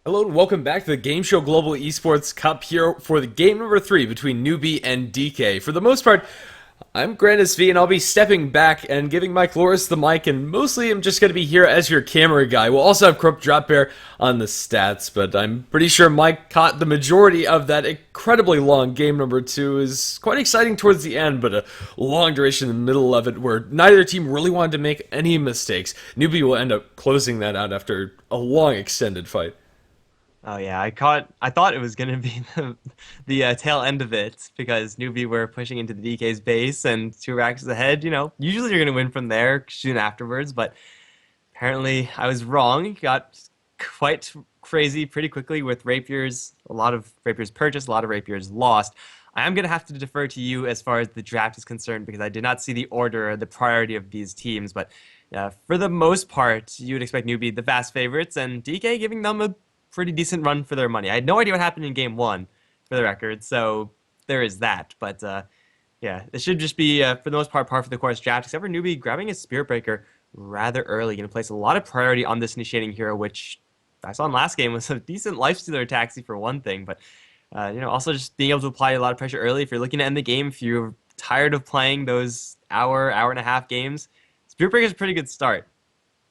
Hello and welcome back to the GameShow Global Esports Cup here for the game number 3 between Newbee and DK. For the most part, I'm Grandis V and I'll be stepping back and giving Mike Loris the mic, and mostly I'm just going to be here as your camera guy. We'll also have Corrupt Drop Bear on the stats, but I'm pretty sure Mike caught the majority of that incredibly long game number 2. Is quite exciting towards the end, but a long duration in the middle of it where neither team really wanted to make any mistakes. Newbee will end up closing that out after a long extended fight. Oh yeah, I thought it was gonna be the tail end of it because Newbie were pushing into the DK's base and 2 racks ahead. Usually you're gonna win from there soon afterwards, but apparently I was wrong. Got quite crazy pretty quickly with rapiers. A lot of rapiers purchased, a lot of rapiers lost. I am gonna have to defer to you as far as the draft is concerned because I did not see the order or the priority of these teams, but for the most part, you would expect Newbie the fast favorites and DK giving them a pretty decent run for their money. I had no idea what happened in game 1, for the record, so there is that. But yeah, it should just be, for the most part, par for the course draft, except for Newbie grabbing his Spirit Breaker rather early. Going to place a lot of priority on this initiating hero, which I saw in last game was a decent Lifestealer taxi for one thing, but also just being able to apply a lot of pressure early. If you're looking to end the game, if you're tired of playing those hour and a half games, Spirit Breaker is a pretty good start.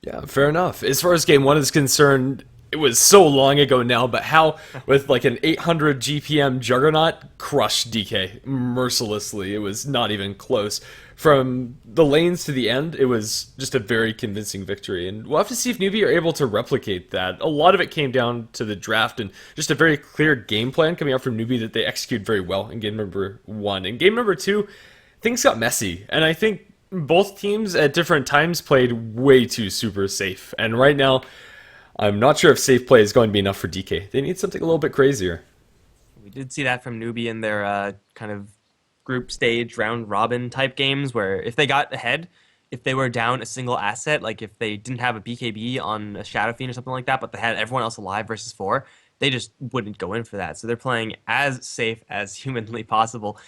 Yeah, fair enough. As far as game 1 is concerned, it was so long ago now, but how, with like an 800 GPM Juggernaut, crushed DK mercilessly. It was not even close. From the lanes to the end, it was just a very convincing victory, and we'll have to see if Newbie are able to replicate that. A lot of it came down to the draft and just a very clear game plan coming out from Newbie that they executed very well in game number 1. In game number 2, things got messy, and I think both teams at different times played way too super safe, and right now, I'm not sure if safe play is going to be enough for DK. They need something a little bit crazier. We did see that from Newbie in their kind of group stage round robin type games where if they got ahead, if they were down a single asset, like if they didn't have a BKB on a Shadow Fiend or something like that, but they had everyone else alive versus 4, they just wouldn't go in for that. So they're playing as safe as humanly possible.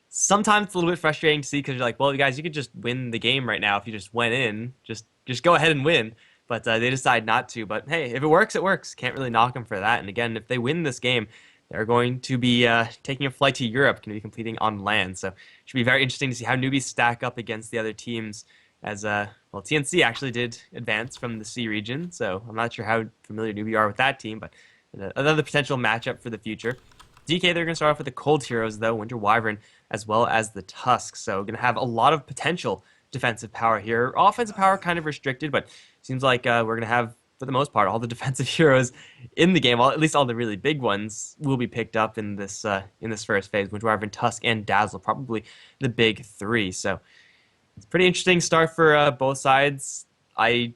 Sometimes it's a little bit frustrating to see because you're like, well, guys, you could just win the game right now if you just went in. Just go ahead and win. But they decide not to. But hey, if it works, it works. Can't really knock them for that. And again, if they win this game, they're going to be taking a flight to Europe, going to be competing on land. So it should be very interesting to see how newbies stack up against the other teams. As well, TNC actually did advance from the C region, so I'm not sure how familiar newbie are with that team, but another potential matchup for the future. DK, they're going to start off with the Cold Heroes, though, Winter Wyvern, as well as the Tusk. So going to have a lot of potential defensive power here. Offensive power kind of restricted, but seems like we're going to have, for the most part, all the defensive heroes in the game, at least all the really big ones, will be picked up in this first phase. Winter Wyvern, Tusk, and Dazzle, probably the big 3. So it's a pretty interesting start for both sides. I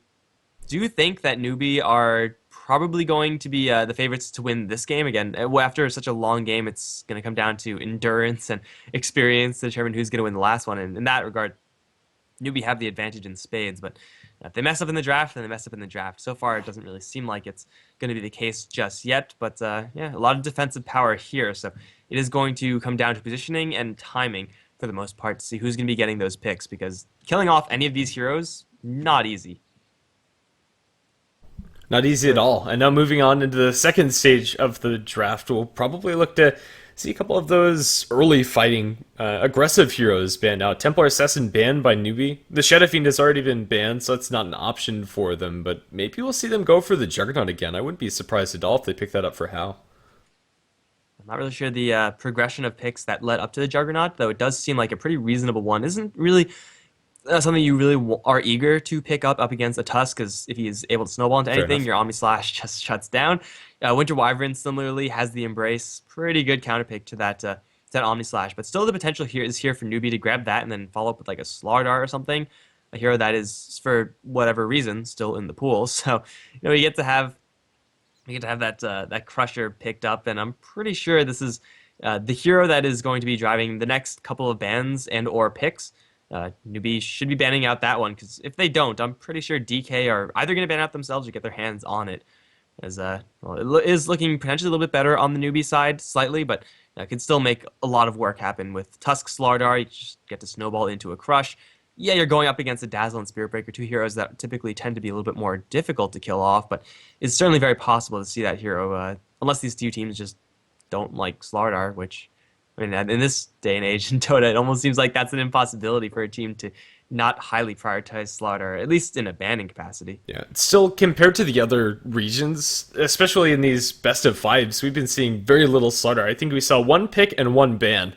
do think that Newbee are probably going to be the favorites to win this game. Again, after such a long game, it's going to come down to endurance and experience to determine who's going to win the last one. And in that regard, Newbie have the advantage in spades, but if they mess up in the draft, then they mess up in the draft. So far, it doesn't really seem like it's going to be the case just yet, but yeah, a lot of defensive power here, so it is going to come down to positioning and timing for the most part to see who's going to be getting those picks, because killing off any of these heroes, not easy. Not easy at all. And now moving on into the second stage of the draft, we'll probably look to see a couple of those early fighting aggressive heroes banned out. Templar Assassin banned by Newbie. The Shadow Fiend has already been banned, so it's not an option for them, but maybe we'll see them go for the Juggernaut again. I wouldn't be surprised at all if they pick that up for How. I'm not really sure the progression of picks that led up to the Juggernaut, though it does seem like a pretty reasonable one. Isn't really something you really are eager to pick up against a Tusk, because if he is able to snowball into anything, your Omni Slash just shuts down. Winter Wyvern similarly has the Embrace, pretty good counterpick to that Omni Slash, but still the potential here is here for Newbie to grab that and then follow up with like a Slardar or something, a hero that is for whatever reason still in the pool. So you get to have that Crusher picked up, and I'm pretty sure this is the hero that is going to be driving the next couple of bans and or picks. Newbie should be banning out that one, because if they don't, I'm pretty sure DK are either going to ban out themselves or get their hands on it. As well, it is looking potentially a little bit better on the Newbie side, slightly, but can still make a lot of work happen with Tusk Slardar. You just get to snowball into a Crush. yeah, you're going up against a Dazzle and Spirit Breaker, two heroes that typically tend to be a little bit more difficult to kill off, but it's certainly very possible to see that hero, unless these two teams just don't like Slardar, which, I mean, in this day and age in Dota, it almost seems like that's an impossibility for a team to not highly prioritize Slardar, at least in a banning capacity. Yeah, still compared to the other regions, especially in these best of fives, we've been seeing very little slaughter. I think we saw one pick and one ban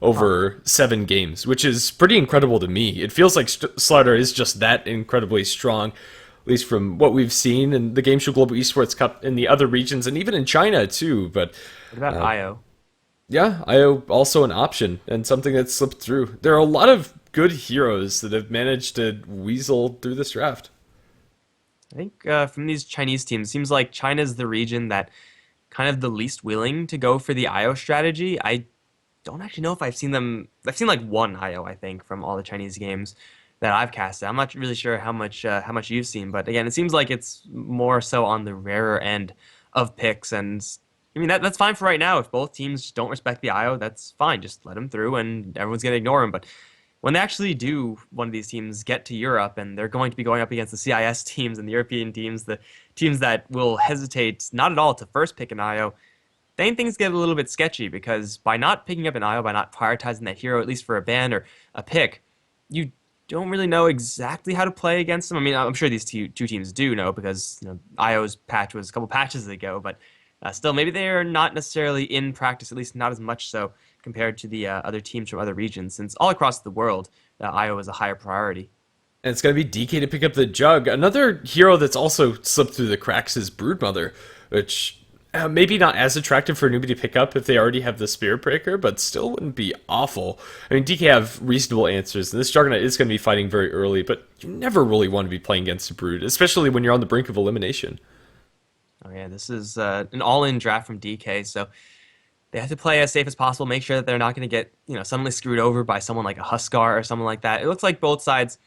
over 7 games, which is pretty incredible to me. It feels like slaughter is just that incredibly strong, at least from what we've seen in the GameShow Global Esports Cup in the other regions and even in China too. But What about IO? yeah, IO also an option and something that slipped through. There are a lot of good heroes that have managed to weasel through this draft. I think from these Chinese teams, seems like China's the region that kind of the least willing to go for the IO strategy. I don't actually know if I've seen them. I've seen like one IO, I think, from all the Chinese games that I've casted. I'm not really sure how much you've seen, but again, it seems like it's more so on the rarer end of picks. And I mean that's fine for right now. If both teams don't respect the IO, that's fine. Just let them through, and everyone's gonna ignore them. But when they actually do, one of these teams get to Europe, and they're going to be going up against the CIS teams and the European teams, the teams that will hesitate not at all to first pick an IO, then things get a little bit sketchy because by not picking up an IO, by not prioritizing that hero, at least for a ban or a pick, you don't really know exactly how to play against them. I mean, I'm sure these two teams do know because IO's patch was a couple patches ago, but still, maybe they are not necessarily in practice, at least not as much so compared to the other teams from other regions, since all across the world, IO is a higher priority. And it's going to be DK to pick up the jug. Another hero that's also slipped through the cracks is Broodmother, which maybe not as attractive for a newbie to pick up if they already have the Spirit Breaker, but still wouldn't be awful. I mean, DK have reasonable answers, and this Juggernaut is going to be fighting very early, but you never really want to be playing against a Brood, especially when you're on the brink of elimination. Oh yeah, this is an all-in draft from DK, so they have to play as safe as possible, make sure that they're not going to get suddenly screwed over by someone like a Huskar or someone like that. It looks like both sides,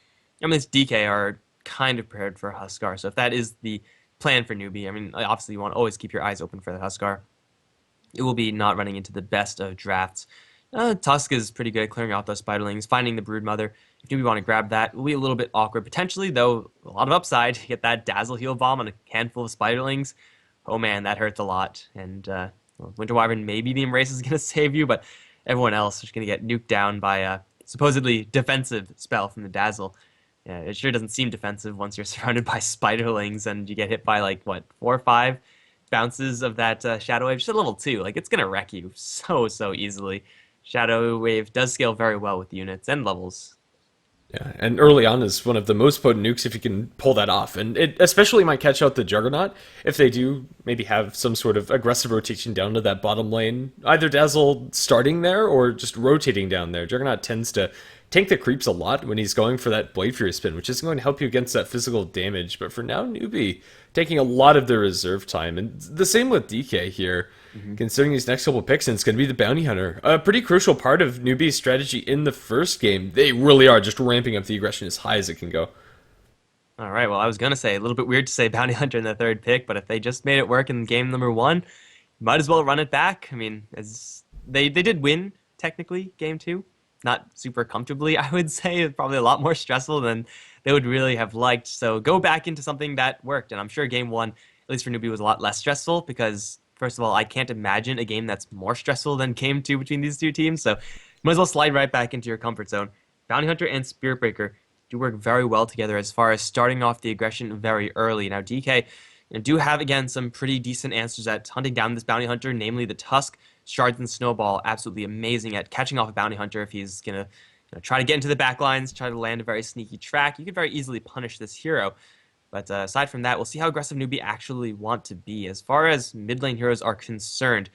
I mean, it's DK are kind of prepared for a Huskar, so if that is the plan for newbie, I mean, obviously you want to always keep your eyes open for the Huskar. It will be not running into the best of drafts. Tusk is pretty good at clearing out those Spiderlings, finding the Broodmother. If newbie want to grab that, it will be a little bit awkward potentially, though a lot of upside. Get that Dazzle Heal Bomb on a handful of Spiderlings. Oh man, that hurts a lot. And Winter Wyvern, maybe the Embrace is going to save you, but everyone else is going to get nuked down by a supposedly defensive spell from the Dazzle. Yeah, it sure doesn't seem defensive once you're surrounded by Spiderlings and you get hit by like, what, 4 or 5 bounces of that Shadow Wave. Just at level 2, like it's going to wreck you so easily. Shadow Wave does scale very well with units and levels. Yeah, and early on is one of the most potent nukes if you can pull that off. And it especially might catch out the Juggernaut if they do maybe have some sort of aggressive rotation down to that bottom lane. Either Dazzle starting there or just rotating down there. Juggernaut tends to tank the creeps a lot when he's going for that Blade Fury spin, which isn't going to help you against that physical damage. But for now, Newbee taking a lot of their reserve time. And the same with DK here. Considering these next couple picks, and it's going to be the Bounty Hunter. A pretty crucial part of Newbee's strategy in the first game. They really are just ramping up the aggression as high as it can go. All right, well, I was going to say, a little bit weird to say Bounty Hunter in the third pick, but if they just made it work in game number 1, might as well run it back. I mean, as they did win, technically, game 2. Not super comfortably, I would say. It's probably a lot more stressful than they would really have liked. So go back into something that worked. And I'm sure game 1, at least for Newbee, was a lot less stressful because, first of all, I can't imagine a game that's more stressful than game 2 between these two teams. So might as well slide right back into your comfort zone. Bounty Hunter and Spirit Breaker do work very well together as far as starting off the aggression very early. Now, DK do have, again, some pretty decent answers at hunting down this Bounty Hunter, namely the Tusk, Shards, and Snowball. Absolutely amazing at catching off a Bounty Hunter if he's going to try to get into the back lines, try to land a very sneaky track. You could very easily punish this hero. But aside from that, we'll see how aggressive Newbee actually want to be. As far as mid lane heroes are concerned,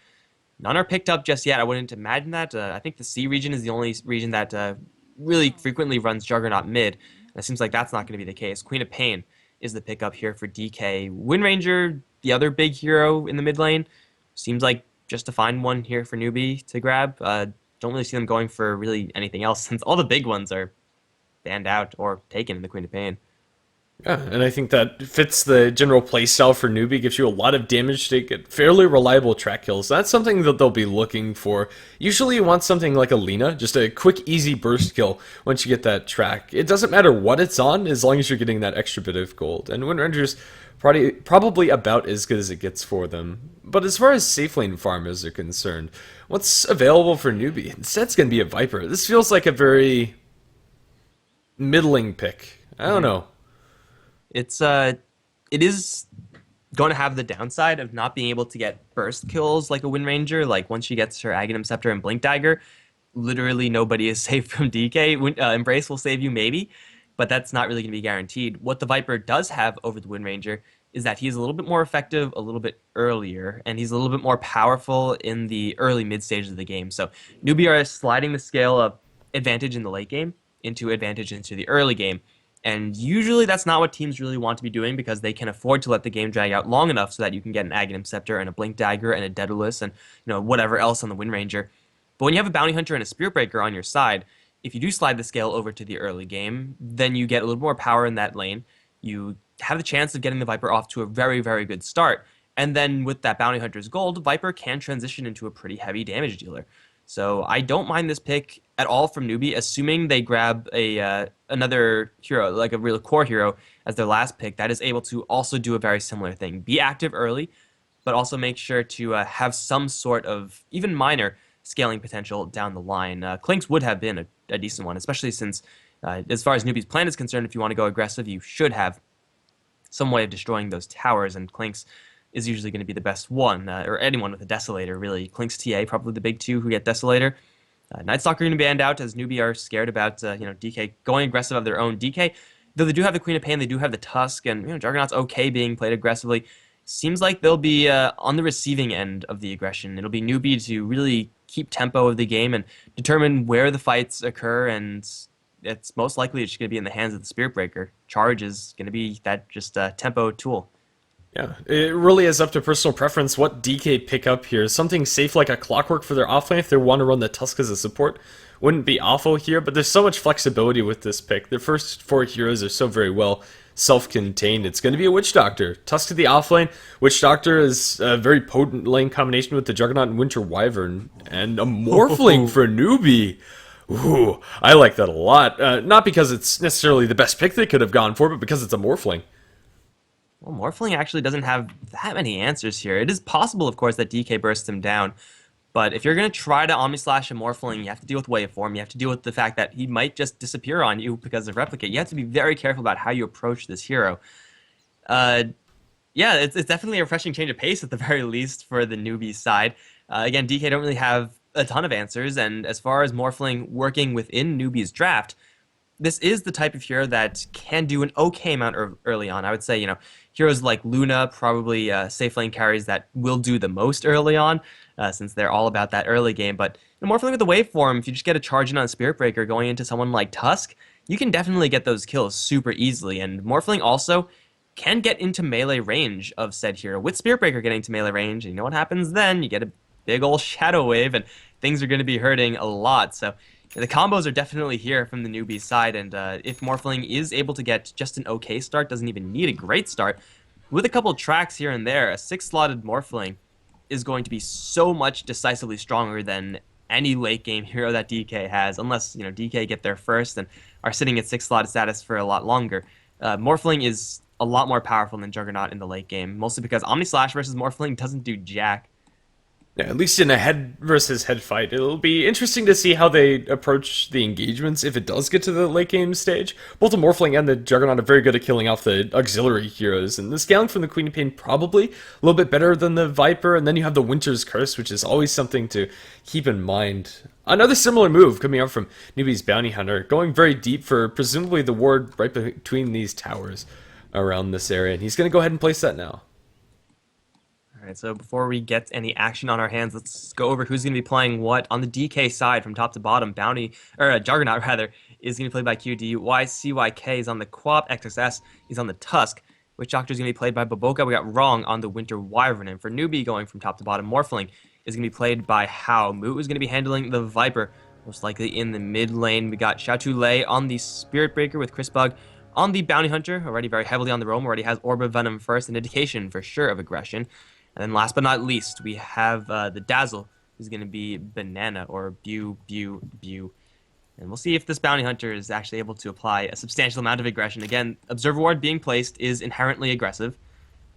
none are picked up just yet. I wouldn't imagine that. I think the C region is the only region that really frequently runs Juggernaut mid. And it seems like that's not going to be the case. Queen of Pain is the pickup here for DK. Wind Ranger, the other big hero in the mid lane, seems like just to find one here for Newbee to grab. Don't really see them going for really anything else since all the big ones are banned out or taken in the Queen of Pain. Yeah, and I think that fits the general playstyle for Newbie, gives you a lot of damage to get fairly reliable track kills. That's something that they'll be looking for. Usually you want something like a Lina, just a quick, easy burst kill once you get that track. It doesn't matter what it's on, as long as you're getting that extra bit of gold. And Wind Ranger's probably about as good as it gets for them. But as far as safe lane farmers are concerned, what's available for Newbie? Instead, it's going to be a Viper. This feels like a very middling pick. I don't Mhm. know. It's it is going to have the downside of not being able to get burst kills like a Wind Ranger. Like once she gets her Aghanim Scepter and Blink Dagger, literally nobody is safe from DK. Embrace will save you maybe, but that's not really going to be guaranteed. What the Viper does have over the Wind Ranger is that he's a little bit more effective a little bit earlier, and he's a little bit more powerful in the early mid stages of the game. So Newbie are sliding the scale of advantage in the late game into advantage into the early game. And usually that's not what teams really want to be doing because they can afford to let the game drag out long enough so that you can get an Aghanim Scepter and a Blink Dagger and a Daedalus and whatever else on the Wind Ranger. But when you have a Bounty Hunter and a Spirit Breaker on your side, if you do slide the scale over to the early game, then you get a little more power in that lane. You have the chance of getting the Viper off to a very, very good start. And then with that Bounty Hunter's gold, Viper can transition into a pretty heavy damage dealer. So I don't mind this pick at all from Newbie, assuming they grab a another hero, like a real core hero, as their last pick that is able to also do a very similar thing. Be active early, but also make sure to have some sort of even minor scaling potential down the line. Clinks would have been a decent one, especially since, as far as Newbie's plan is concerned, if you want to go aggressive, you should have some way of destroying those towers, and Clinks is usually going to be the best one, or anyone with a Desolator, really. Clinks TA, probably the big two who get Desolator. Night Stalker going to be banned out, as Newbie are scared about DK going aggressive of their own. DK, though they do have the Queen of Pain, they do have the Tusk, and Juggernaut's okay being played aggressively. Seems like they'll be on the receiving end of the aggression. It'll be Newbie to really keep tempo of the game and determine where the fights occur, and it's most likely it's going to be in the hands of the Spirit Breaker. Charge is going to be that just tempo tool. Yeah, it really is up to personal preference what DK pick up here. Something safe like a Clockwork for their offlane if they want to run the Tusk as a support wouldn't be awful here, but there's so much flexibility with this pick. The first four heroes are so very well self-contained. It's going to be a Witch Doctor. Tusk to the offlane. Witch Doctor is a very potent lane combination with the Juggernaut and Winter Wyvern, and a Morphling for Newbie. Ooh, I like that a lot. Not because it's necessarily the best pick they could have gone for, but because it's a Morphling. Well, Morphling actually doesn't have that many answers here. It is possible, of course, that DK bursts him down. But if you're going to try to Omni-Slash a Morphling, you have to deal with Waveform. You have to deal with the fact that he might just disappear on you because of Replicate. You have to be very careful about how you approach this hero. Uh, yeah, it's definitely a refreshing change of pace at the very least for the Newbie side. Again, DK don't really have a ton of answers, and as far as Morphling working within Newbie's draft, this is the type of hero that can do an okay amount early on. I would say, heroes like Luna, probably safe lane carries that will do the most early on, since they're all about that early game. But Morphling with the waveform, if you just get a charge in on Spirit Breaker going into someone like Tusk, you can definitely get those kills super easily. And Morphling also can get into melee range of said hero. With Spirit Breaker getting to melee range, you know what happens then? You get a big old Shadow Wave, and things are going to be hurting a lot. So the combos are definitely here from the Newbie side, and if Morphling is able to get just an okay start, doesn't even need a great start, with a couple tracks here and there, a 6-slotted Morphling is going to be so much decisively stronger than any late game hero that DK has, unless DK get there first and are sitting at 6-slotted status for a lot longer. Morphling is a lot more powerful than Juggernaut in the late game, mostly because Omni Slash versus Morphling doesn't do jack. Yeah, at least in a head versus head fight, it'll be interesting to see how they approach the engagements if it does get to the late game stage. Both the Morphling and the Juggernaut are very good at killing off the auxiliary heroes, and the scaling from the Queen of Pain probably a little bit better than the Viper, and then you have the Winter's Curse, which is always something to keep in mind. Another similar move coming out from Newbie's Bounty Hunter, going very deep for presumably the ward right between these towers around this area, and he's going to go ahead and place that now. All right, so before we get any action on our hands, let's go over who's going to be playing what. On the DK side, from top to bottom, Juggernaut rather, is going to be played by QD. YCYK is on the Quap. XSS is on the Tusk. Witch Doctor is going to be played by Boboka. We got wrong on the Winter Wyvern. And for Newbie, going from top to bottom, Morphling is going to be played by Hao. Mu is going to be handling the Viper, most likely in the mid lane. We got Lei on the Spirit Breaker with Chris Bug On the Bounty Hunter, already very heavily on the roam, already has Orb of Venom first, an indication for sure of aggression. And then last but not least, we have the Dazzle, who's going to be Banana or Bew, Bew, Bew. And we'll see if this Bounty Hunter is actually able to apply a substantial amount of aggression. Again, Observer Ward being placed is inherently aggressive,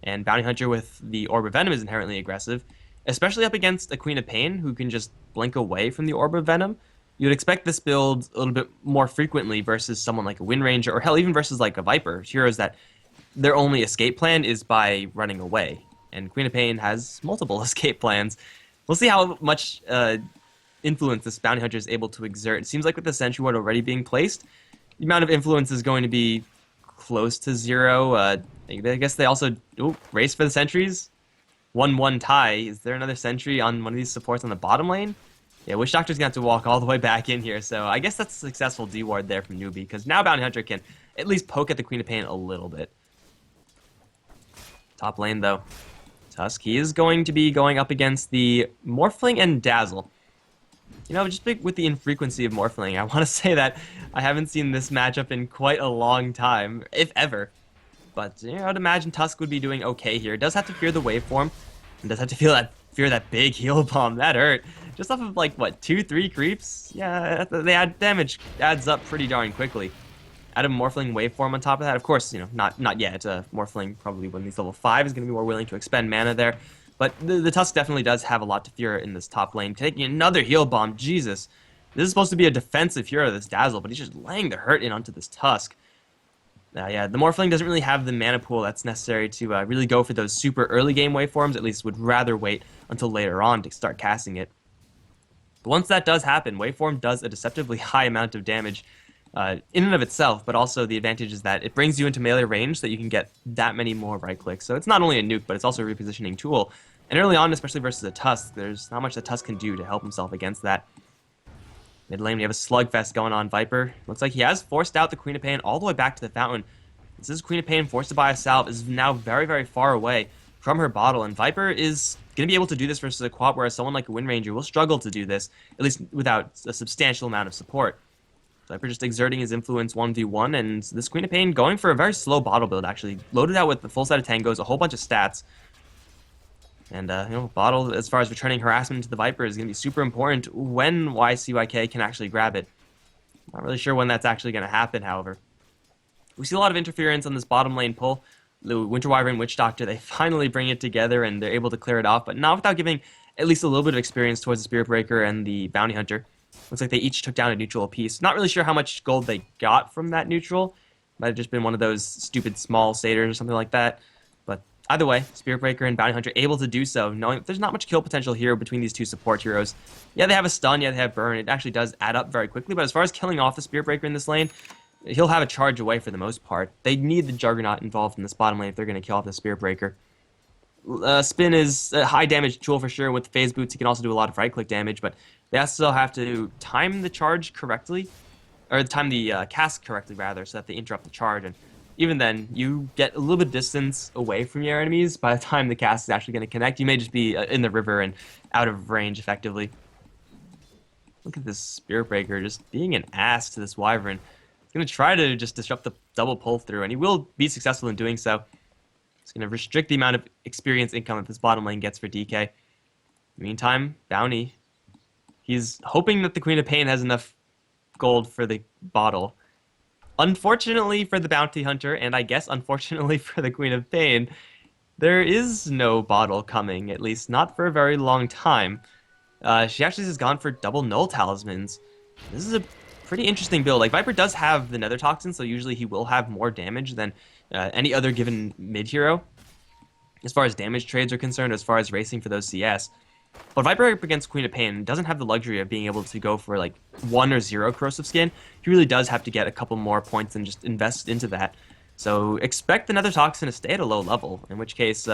and Bounty Hunter with the Orb of Venom is inherently aggressive, especially up against a Queen of Pain who can just blink away from the Orb of Venom. You'd expect this build a little bit more frequently versus someone like a Wind Ranger, or hell, even versus like a Viper. Heroes that their only escape plan is by running away. And Queen of Pain has multiple escape plans. We'll see how much influence this Bounty Hunter is able to exert. It seems like with the Sentry Ward already being placed, the amount of influence is going to be close to zero. I guess they also race for the sentries. 1-1 tie. Is there another sentry on one of these supports on the bottom lane? Yeah, Witch Doctor's going to have to walk all the way back in here, so I guess that's a successful D-ward there from Newbee, because now Bounty Hunter can at least poke at the Queen of Pain a little bit. Top lane, though. Tusk, he is going to be going up against the Morphling and Dazzle. You know, just with the infrequency of Morphling, I want to say that I haven't seen this matchup in quite a long time, if ever. But, you know, I'd imagine Tusk would be doing okay here. Does have to fear the waveform, and does have to fear that big heal bomb. That hurt. Just off of, like, what, 2-3 creeps? Yeah, damage adds up pretty darn quickly. Add a Morphling waveform on top of that. Of course, you know, not yet. Morphling probably when he's level 5 is going to be more willing to expend mana there. But the Tusk definitely does have a lot to fear in this top lane. Taking another heal bomb, Jesus. This is supposed to be a defensive hero, this Dazzle, but he's just laying the hurt in onto this Tusk. Yeah, the Morphling doesn't really have the mana pool that's necessary to really go for those super early game waveforms. At least would rather wait until later on to start casting it. But once that does happen, waveform does a deceptively high amount of damage in and of itself, but also the advantage is that it brings you into melee range so that you can get that many more right clicks. So it's not only a nuke, but it's also a repositioning tool. And early on, especially versus a Tusk, there's not much that Tusk can do to help himself against that. Mid lane, we have a slugfest going on. Viper looks like he has forced out the Queen of Pain all the way back to the fountain. This is Queen of Pain forced to buy a salve, is now very, very far away from her bottle, and Viper is going to be able to do this versus a quad, whereas someone like a Wind Ranger will struggle to do this, at least without a substantial amount of support. Viper just exerting his influence 1v1, and this Queen of Pain going for a very slow bottle build, actually. Loaded out with the full set of tangos, a whole bunch of stats. And, you know, bottle, as far as returning harassment to the Viper, is going to be super important when YCYK can actually grab it. Not really sure when that's actually going to happen, however. We see a lot of interference on this bottom lane pull. The Winter Wyvern and Witch Doctor, they finally bring it together and they're able to clear it off, but not without giving at least a little bit of experience towards the Spirit Breaker and the Bounty Hunter. Looks like they each took down a neutral apiece. Not really sure how much gold they got from that neutral. Might have just been one of those stupid small satyrs or something like that. But either way, Spirit Breaker and Bounty Hunter able to do so, knowing that there's not much kill potential here between these two support heroes. Yeah, they have a stun, yeah, they have burn. It actually does add up very quickly, but as far as killing off the Spirit Breaker in this lane, he'll have a charge away for the most part. They need the Juggernaut involved in this bottom lane if they're going to kill off the Spirit Breaker. Spin is a high damage tool for sure. With Phase Boots, he can also do a lot of right-click damage, but they also have to time the charge correctly, or time the cast correctly, rather, so that they interrupt the charge. And even then, you get a little bit of distance away from your enemies. By the time the cast is actually going to connect, you may just be in the river and out of range, effectively. Look at this Spirit Breaker just being an ass to this Wyvern. He's going to try to just disrupt the double pull through, and he will be successful in doing so. He's going to restrict the amount of experience income that this bottom lane gets for DK. Meantime, Bounty, he's hoping that the Queen of Pain has enough gold for the bottle. Unfortunately for the Bounty Hunter, and I guess unfortunately for the Queen of Pain, there is no bottle coming, at least not for a very long time. She actually has gone for double null talismans. This is a pretty interesting build. Like, Viper does have the Nether Toxin, so usually he will have more damage than any other given mid-hero, as far as damage trades are concerned, as far as racing for those CS. But Viper up against Queen of Pain doesn't have the luxury of being able to go for, like, 1 or 0 Corrosive Skin. He really does have to get a couple more points and just invest into that. So expect the Nether Toxin to stay at a low level, in which case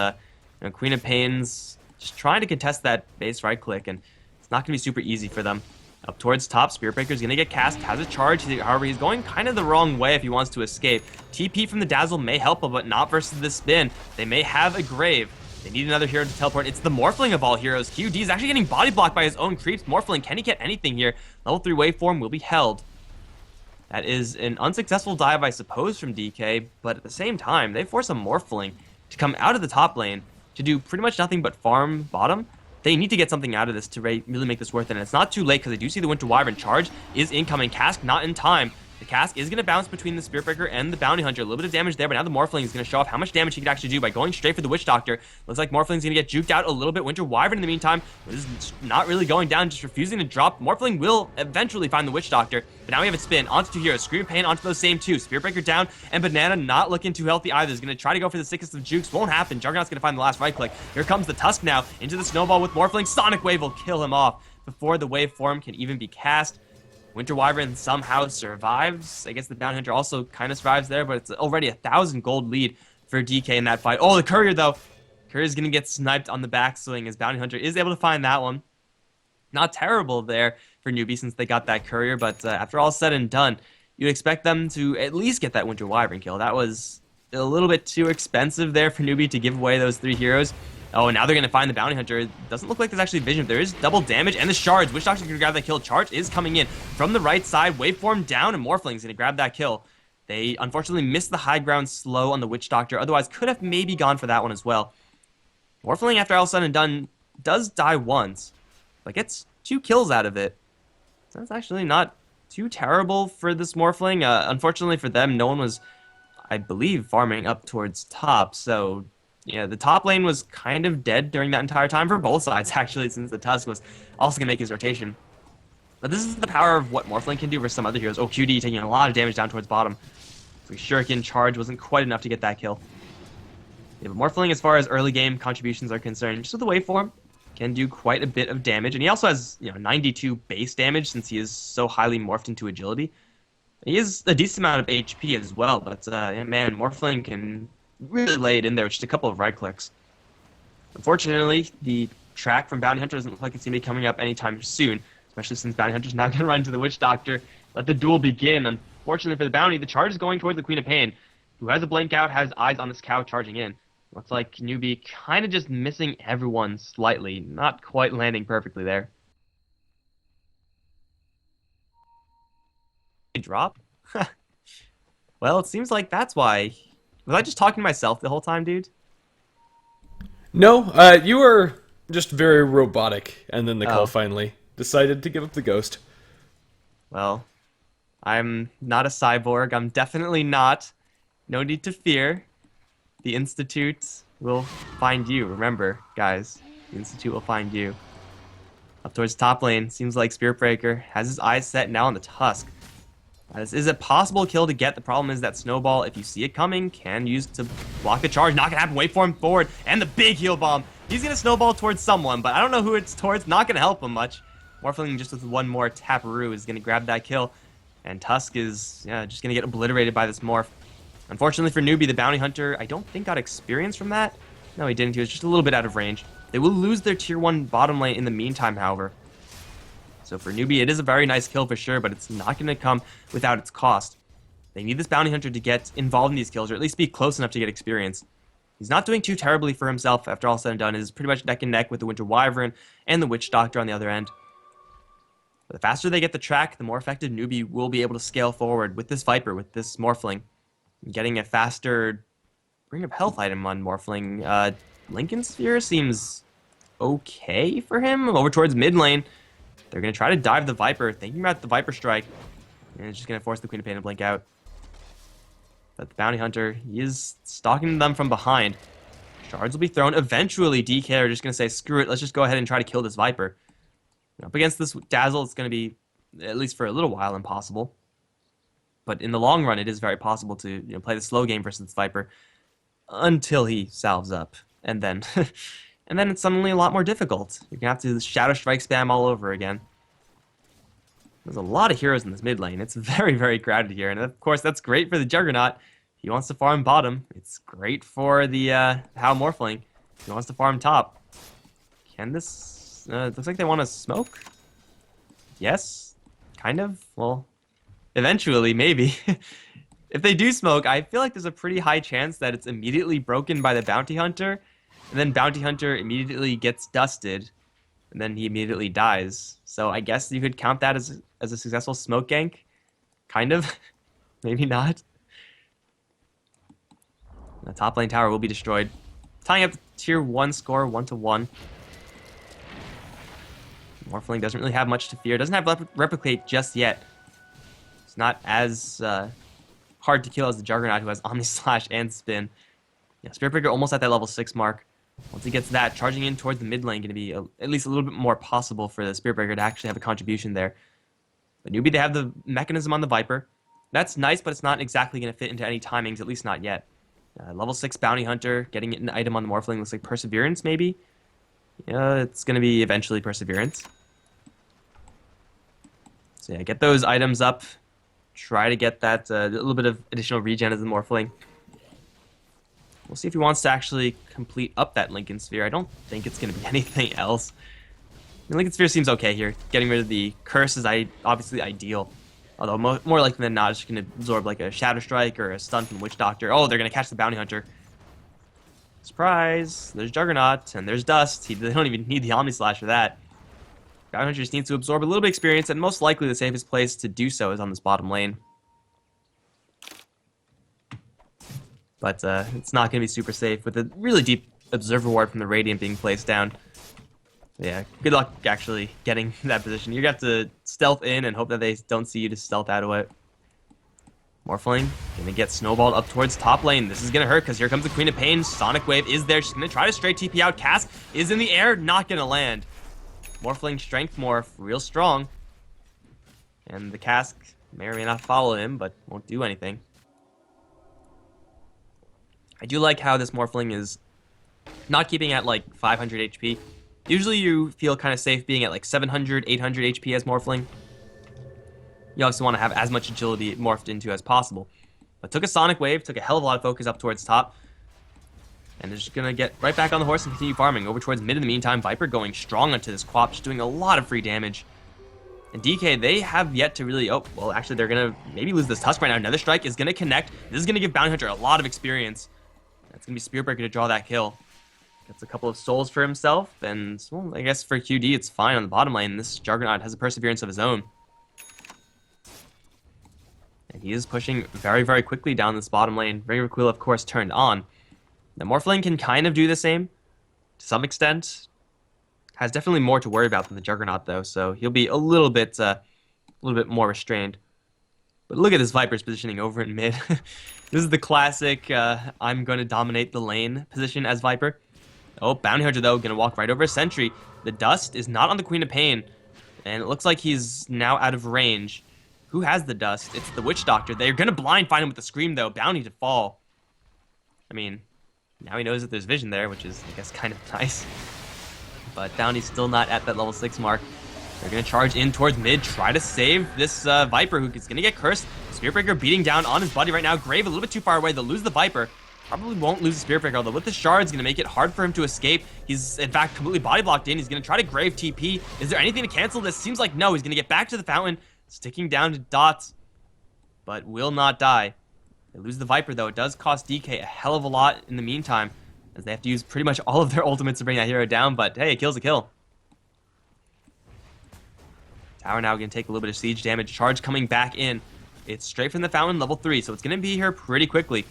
Queen of Pain's just trying to contest that base right-click, and it's not going to be super easy for them. Up towards top, Spirit Breaker is going to get cast, has a charge. However, he's going kind of the wrong way if he wants to escape. TP from the Dazzle may help him, but not versus the Spin. They may have a Grave. They need another hero to teleport. It's the Morphling of all heroes. QD is actually getting body blocked by his own creeps. Morphling, can he get anything here? Level 3 waveform will be held. That is an unsuccessful dive, I suppose, from DK, but at the same time, they force a Morphling to come out of the top lane to do pretty much nothing but farm bottom. They need to get something out of this to really make this worth it, and it's not too late because they do see the Winter Wyvern charge is incoming. Cask not in time. The Cask is going to bounce between the Spirit Breaker and the Bounty Hunter. A little bit of damage there, but now the Morphling is going to show off how much damage he can actually do by going straight for the Witch Doctor. Looks like Morphling's going to get juked out a little bit. Winter Wyvern in the meantime is not really going down, just refusing to drop. Morphling will eventually find the Witch Doctor, but now we have it spin onto two heroes. Scream Pain onto those same two. Spirit Breaker down, and Banana not looking too healthy either. Is going to try to go for the sickest of jukes. Won't happen. Juggernaut's going to find the last right click. Here comes the Tusk now into the Snowball with Morphling. Sonic Wave will kill him off before the wave form can even be cast. Winter Wyvern somehow survives. I guess the Bounty Hunter also kind of survives there, but it's already 1,000 gold lead for DK in that fight. Oh, the Courier, though. Courier's going to get sniped on the backswing as Bounty Hunter is able to find that one. Not terrible there for Newbee since they got that Courier, but after all said and done, you'd expect them to at least get that Winter Wyvern kill. That was a little bit too expensive there for Newbee to give away those 3 heroes. Oh, now they're going to find the Bounty Hunter. It doesn't look like there's actually vision. There is double damage, and the shards. Witch Doctor's going to grab that kill. Charge is coming in from the right side. Waveform down, and Morphling's going to grab that kill. They unfortunately missed the high ground slow on the Witch Doctor. Otherwise, could have maybe gone for that one as well. Morphling, after all said and done, does die once, but gets 2 kills out of it. So that's actually not too terrible for this Morphling. Unfortunately for them, no one was, I believe, farming up towards top, so yeah, the top lane was kind of dead during that entire time for both sides, actually, since the Tusk was also going to make his rotation. But this is the power of what Morphling can do versus some other heroes. Oh, QD taking a lot of damage down towards bottom. So Shuriken charge wasn't quite enough to get that kill. Yeah, but Morphling, as far as early game contributions are concerned, just with the waveform, can do quite a bit of damage. And he also has, 92 base damage since he is so highly morphed into agility. He is a decent amount of HP as well, but man, Morphling can really lay it in there with just a couple of right clicks. Unfortunately, the track from Bounty Hunter doesn't look like it's going to be coming up anytime soon, especially since Bounty Hunter's now going to run to the Witch Doctor. Let the duel begin. Unfortunately for the Bounty, the charge is going towards the Queen of Pain, who has a blink out, has eyes on this cow charging in. Looks like Newbee kind of just missing everyone slightly, not quite landing perfectly there. Drop? Well, it seems like that's why. Was I just talking to myself the whole time, dude? No, you were just very robotic, and then the call finally decided to give up the ghost. Well, I'm not a cyborg. I'm definitely not. No need to fear. The Institute will find you. Remember, guys, the Institute will find you. Up towards top lane, seems like Spirit Breaker has his eyes set now on the Tusk. This is a possible kill to get. The problem is that Snowball, if you see it coming, can use to block the charge. Not gonna happen. Waveform forward, and the big heal bomb. He's gonna snowball towards someone, but I don't know who it's towards. Not gonna help him much. Morphling just with one more taparoo is gonna grab that kill, and Tusk is just gonna get obliterated by this morph. Unfortunately for Newbee, the Bounty Hunter, I don't think got experience from that. No, he didn't. He was just a little bit out of range. They will lose their tier 1 bottom lane in the meantime, however. So for Newbee, it is a very nice kill for sure, but it's not going to come without its cost. They need this Bounty Hunter to get involved in these kills, or at least be close enough to get experience. He's not doing too terribly for himself after all said and done. It is pretty much neck and neck with the Winter Wyvern and the Witch Doctor on the other end. But the faster they get the track, the more effective Newbee will be able to scale forward with this Viper, with this Morphling. Getting a faster Ring of Health item on Morphling. Lincoln Sphere seems okay for him. Over towards mid lane. They're going to try to dive the Viper, thinking about the Viper Strike. And it's just going to force the Queen of Pain to blink out. But the Bounty Hunter, he is stalking them from behind. Shards will be thrown. Eventually, DK are just going to say, screw it, let's just go ahead and try to kill this Viper. Up against this Dazzle, it's going to be, at least for a little while, impossible. But in the long run, it is very possible to play the slow game versus this Viper until he salves up. And then... and then it's suddenly a lot more difficult. You're going to have to Shadow Strike spam all over again. There's a lot of heroes in this mid lane. It's very, very crowded here. And of course, that's great for the Juggernaut. He wants to farm bottom. It's great for the How Morphling. He wants to farm top. Can this... it looks like they want to smoke? Yes? Kind of? Well, eventually, maybe. If they do smoke, I feel like there's a pretty high chance that it's immediately broken by the Bounty Hunter. And then Bounty Hunter immediately gets dusted, and then he immediately dies. So I guess you could count that as a successful smoke gank. Kind of. Maybe not. The top lane tower will be destroyed. Tying up the tier 1 score 1-1. Morphling doesn't really have much to fear. Doesn't have replicate just yet. It's not as hard to kill as the Juggernaut, who has Omni Slash and Spin. Yeah, Spiritbreaker almost at that level 6 mark. Once he gets that, charging in towards the mid lane going to be at least a little bit more possible for the Spiritbreaker to actually have a contribution there. But Newbee, they have the mechanism on the Viper. That's nice, but it's not exactly going to fit into any timings, at least not yet. Level 6 Bounty Hunter, getting an item on the Morphling looks like Perseverance, maybe? Yeah, it's going to be eventually Perseverance. So yeah, get those items up. Try to get that a little bit of additional regen as the Morphling. We'll see if he wants to actually complete up that Lincoln Sphere. I don't think it's going to be anything else. The Lincoln Sphere seems okay here. Getting rid of the curse is obviously ideal. Although more likely than not, it's just going to absorb like a Shadow Strike or a stun from Witch Doctor. Oh, they're going to catch the Bounty Hunter. Surprise! There's Juggernaut, and there's Dust. They don't even need the Omni Slash for that. Bounty Hunter just needs to absorb a little bit of experience, and most likely the safest place to do so is on this bottom lane. But it's not going to be super safe with a really deep Observer Ward from the Radiant being placed down. Yeah, good luck actually getting that position. You're going to have to stealth in and hope that they don't see you to stealth out of it. Morphling going to get snowballed up towards top lane. This is going to hurt because here comes the Queen of Pain. Sonic Wave is there. She's going to try to straight TP out. Cask is in the air, not going to land. Morphling Strength Morph, real strong. And the Cask may or may not follow him, but won't do anything. I do like how this Morphling is not keeping at like 500 HP. Usually you feel kind of safe being at like 700, 800 HP as Morphling. You obviously want to have as much agility morphed into as possible. But took a Sonic Wave, took a hell of a lot of focus up towards top. And they're just going to get right back on the horse and continue farming. Over towards mid in the meantime, Viper going strong onto this Quap, just doing a lot of free damage. And DK, they have yet to really... Oh, well, actually, they're going to maybe lose this Tusk right now. Another Strike is going to connect. This is going to give Bounty Hunter a lot of experience. That's going to be Spiritbreaker to draw that kill. Gets a couple of souls for himself. And, well, I guess for QD, it's fine on the bottom lane. This Juggernaut has a Perseverance of his own. And he is pushing very, very quickly down this bottom lane. Ring of Aquila, of course, turned on. The Morphling can kind of do the same, to some extent. Has definitely more to worry about than the Juggernaut, though, so he'll be a little bit more restrained. But look at this Viper's positioning over in mid. This is the classic, I'm going to dominate the lane position as Viper. Oh, Bounty Hunter, though, going to walk right over a Sentry. The Dust is not on the Queen of Pain, and it looks like he's now out of range. Who has the Dust? It's the Witch Doctor. They're going to blind find him with the Scream, though. Bounty to fall. I mean, now he knows that there's vision there, which is, I guess, kind of nice. But Bounty's still not at that level 6 mark. They're going to charge in towards mid, try to save this Viper, who is going to get cursed. Spiritbreaker beating down on his buddy right now. Grave a little bit too far away. They'll lose the Viper. Probably won't lose the Spiritbreaker, although with the shards, going to make it hard for him to escape. He's, in fact, completely body blocked in. He's going to try to Grave TP. Is there anything to cancel this? Seems like no. He's going to get back to the fountain, sticking down to dots, but will not die. They lose the Viper, though. It does cost DK a hell of a lot in the meantime, as they have to use pretty much all of their ultimates to bring that hero down, but hey, a kill's a kill. Tower now going to take a little bit of siege damage. Charge coming back in. It's straight from the fountain, level 3, so it's going to be here pretty quickly.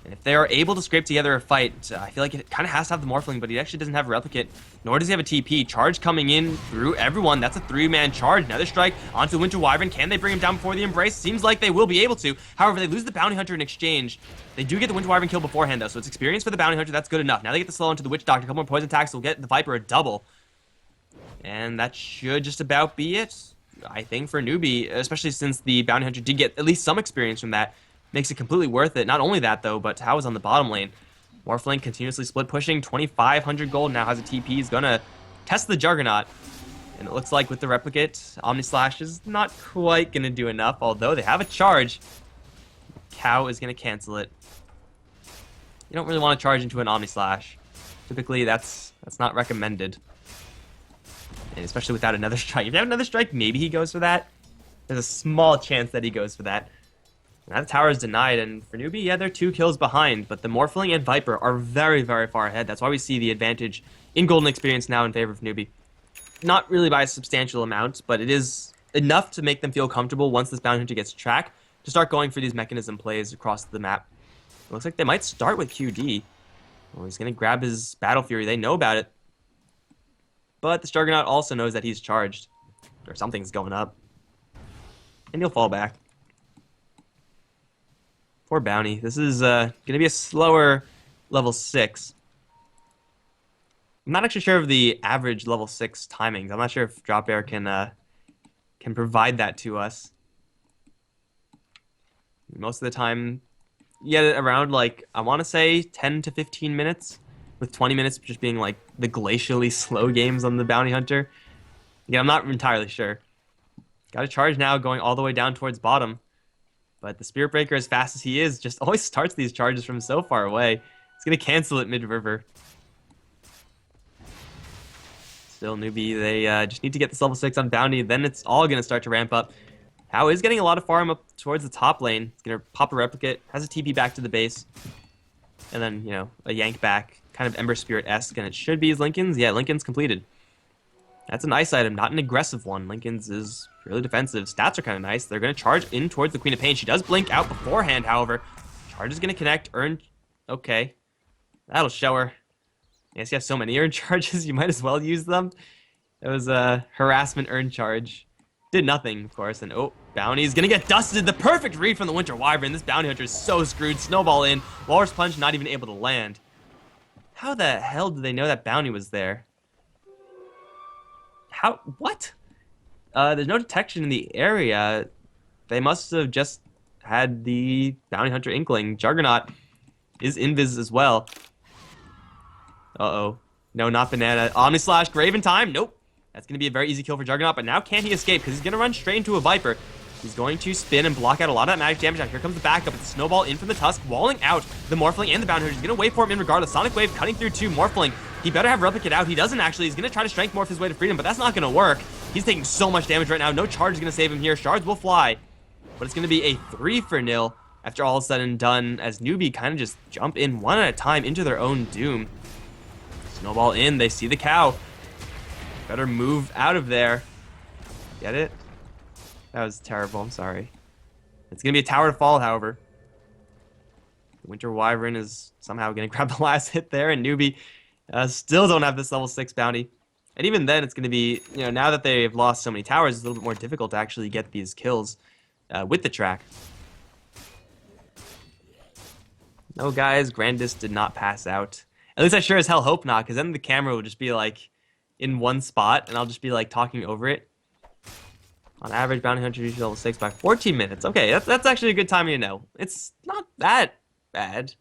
And if they are able to scrape together a fight, I feel like it kind of has to have the Morphling, but he actually doesn't have a Replicate, nor does he have a TP. Charge coming in through everyone. That's a 3-man charge. Another strike onto Winter Wyvern. Can they bring him down before the Embrace? Seems like they will be able to. However, they lose the Bounty Hunter in exchange. They do get the Winter Wyvern kill beforehand, though, so it's experience for the Bounty Hunter. That's good enough. Now they get the slow onto the Witch Doctor. A couple more poison attacks will get the Viper a double. And that should just about be it, I think, for Newbee, especially since the Bounty Hunter did get at least some experience from that. Makes it completely worth it. Not only that, though, but Tao is on the bottom lane. Morphling continuously split pushing. 2,500 gold. Now has a TP. He's going to test the Juggernaut. And it looks like with the Replicate, Omni Slash is not quite going to do enough. Although they have a charge. Cow is going to cancel it. You don't really want to charge into an Omni Slash. Typically, that's not recommended. And especially without another strike. If you have another strike, maybe he goes for that. There's a small chance that he goes for that. Now the tower is denied, and for Newbee, yeah, they're 2 kills behind, but the Morphling and Viper are very, very far ahead. That's why we see the advantage in Golden Experience now in favor of Newbee. Not really by a substantial amount, but it is enough to make them feel comfortable once this Bounty Hunter gets track. to start going for these mechanism plays across the map. It looks like they might start with QD. Well, he's going to grab his Battle Fury. They know about it. But the Juggernaut also knows that he's charged. Or something's going up. And he'll fall back. Poor Bounty. This is going to be a slower level 6. I'm not actually sure of the average level 6 timings. I'm not sure if Drop Air can provide that to us. Most of the time, you get it around, like, I want to say 10 to 15 minutes, with 20 minutes just being, like, the glacially slow games on the Bounty Hunter. Yeah, I'm not entirely sure. Got a charge now going all the way down towards bottom. But the Spirit Breaker, as fast as he is, just always starts these charges from so far away. It's going to cancel it mid-river. Still, Newbee, they just need to get this level 6 on Bounty, then it's all going to start to ramp up. How is getting a lot of farm up towards the top lane. He's going to pop a Replicate, has a TP back to the base, and then, you know, a yank back, kind of Ember Spirit-esque, and it should be his Linken's. Yeah, Linken's completed. That's a nice item, not an aggressive one. Linken's is really defensive. Stats are kind of nice. They're going to charge in towards the Queen of Pain. She does blink out beforehand, however. Charge is going to connect. Earn. Okay. That'll show her. Yes, you have so many earn charges, you might as well use them. It was a harassment earn charge. Did nothing, of course. And oh, Bounty's going to get dusted. The perfect read from the Winter Wyvern. This Bounty Hunter is so screwed. Snowball in. Walrus Punch not even able to land. How the hell did they know that Bounty was there? How? What? There's no detection in the area. They must have just had the Bounty Hunter inkling. Juggernaut is invis as well. Uh-oh. No, not Banana. Omni Slash, Graven time. Nope. That's going to be a very easy kill for Juggernaut, but now can he escape? Because he's going to run straight into a Viper. He's going to spin and block out a lot of that magic damage. Now here comes the backup. It's a Snowball in from the Tusk, walling out the Morphling and the Bounty Hunter. He's going to wait for him in regardless. Sonic Wave cutting through 2. Morphling. He better have Replicate out. He doesn't actually. He's going to try to Strength Morph his way to freedom, but that's not going to work. He's taking so much damage right now. No charge is going to save him here. Shards will fly, but it's going to be a 3-0 after all is said and done, as Newbee kind of just jump in one at a time into their own doom. Snowball in. They see the cow. Better move out of there. Get it? That was terrible. I'm sorry. It's going to be a tower to fall, however. The Winter Wyvern is somehow going to grab the last hit there, and Newbee still don't have this level 6 bounty. And even then, it's going to be, you know, now that they've lost so many towers, it's a little bit more difficult to actually get these kills with the track. No, guys, Grandis did not pass out. At least I sure as hell hope not, because then the camera would just be, like, in one spot, and I'll just be, like, talking over it. On average, Bounty Hunter reaches level 6 by 14 minutes. Okay, that's actually a good timing to know. It's not that bad.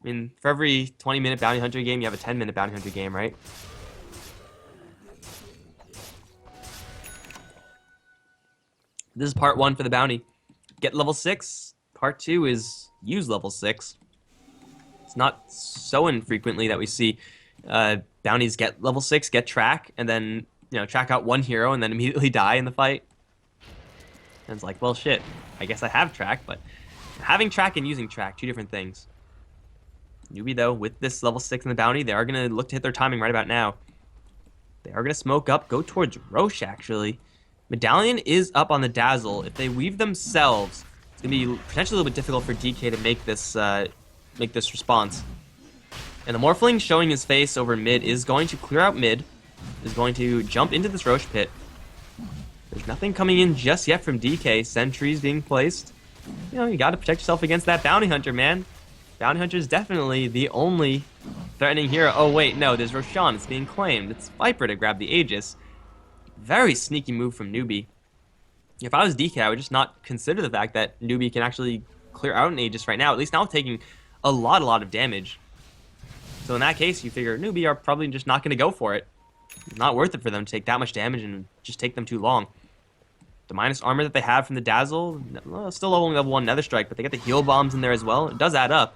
I mean, for every 20-minute Bounty Hunter game, you have a 10-minute Bounty Hunter game, right? This is part 1 for the bounty. Get level 6. Part 2 is use level 6. It's not so infrequently that we see bounties get level 6, get track, and then, you know, track out one hero and then immediately die in the fight. And it's like, well, shit. I guess I have track, but having track and using track, 2 different things. Newbee, though, with this level 6 in the bounty, they are going to look to hit their timing right about now. They are going to smoke up, go towards Roche, actually. Medallion is up on the Dazzle. If they weave themselves, it's going to be potentially a little bit difficult for DK to make this response. And the Morphling showing his face over mid is going to clear out mid, is going to jump into this Roche pit. There's nothing coming in just yet from DK. Sentries being placed. You know, you got to protect yourself against that Bounty Hunter, man. Bounty Hunter is definitely the only threatening hero. Oh, wait, no, there's Roshan. It's being claimed. It's Viper to grab the Aegis. Very sneaky move from Newbee. If I was DK, I would just not consider the fact that Newbee can actually clear out an Aegis right now, at least now taking a lot of damage. So in that case, you figure Newbee are probably just not going to go for it. It's not worth it for them to take that much damage and just take them too long. The minus armor that they have from the Dazzle, well, still only level 1 Nether Strike, but they get the heal bombs in there as well. It does add up.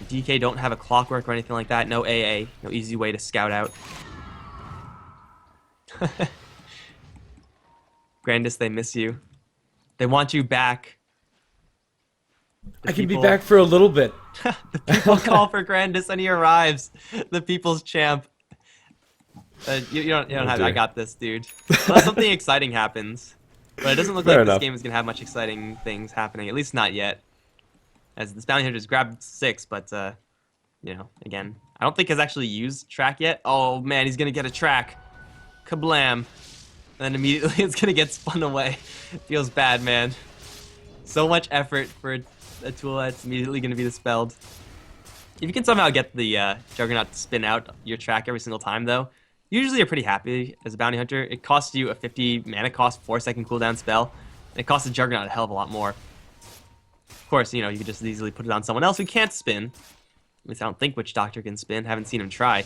The DK don't have a clockwork or anything like that. No AA. No easy way to scout out. Grandis, they miss you. They want you back. I can be back for a little bit. The people call for Grandis and he arrives. The people's champ. You don't have. I got this, dude. Unless something exciting happens. But it doesn't look Fair like this enough. game is going to have much exciting things happening, at least not yet. As this bounty hunter just grabbed 6, but, again, I don't think has actually used track yet. Oh, man, he's going to get a track. Kablam. And then immediately it's going to get spun away. It feels bad, man. So much effort for a tool that's immediately going to be dispelled. If you can somehow get the Juggernaut to spin out your track every single time, though, usually you're pretty happy as a bounty hunter. It costs you a 50 mana cost, 4-second cooldown spell. And it costs the Juggernaut a hell of a lot more. Of course, you could just easily put it on someone else who can't spin. At least I don't think Witch Doctor can spin. Haven't seen him try.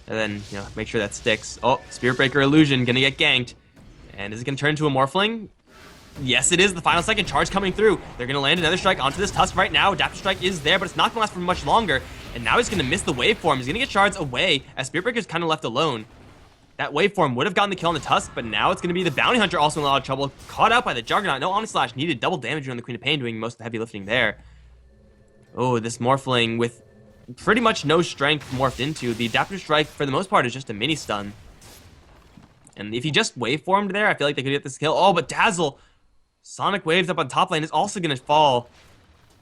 And then, make sure that sticks. Oh, Spirit Breaker Illusion gonna get ganked. And is it gonna turn into a Morphling? Yes, it is. The final second charge coming through. They're going to land another strike onto this Tusk right now. Adaptive Strike is there, but it's not going to last for much longer. And now he's going to miss the waveform. He's going to get shards away as Spirit Breaker's kind of left alone. That waveform would have gotten the kill on the Tusk, but now it's going to be the Bounty Hunter also in a lot of trouble. Caught out by the Juggernaut. No Omni Slash needed. Double damage on the Queen of Pain doing most of the heavy lifting there. Oh, this Morphling with pretty much no strength morphed into. The Adaptive Strike, for the most part, is just a mini stun. And if he just waveformed there, I feel like they could get this kill. Oh, but Dazzle... Sonic Waves up on top lane is also going to fall.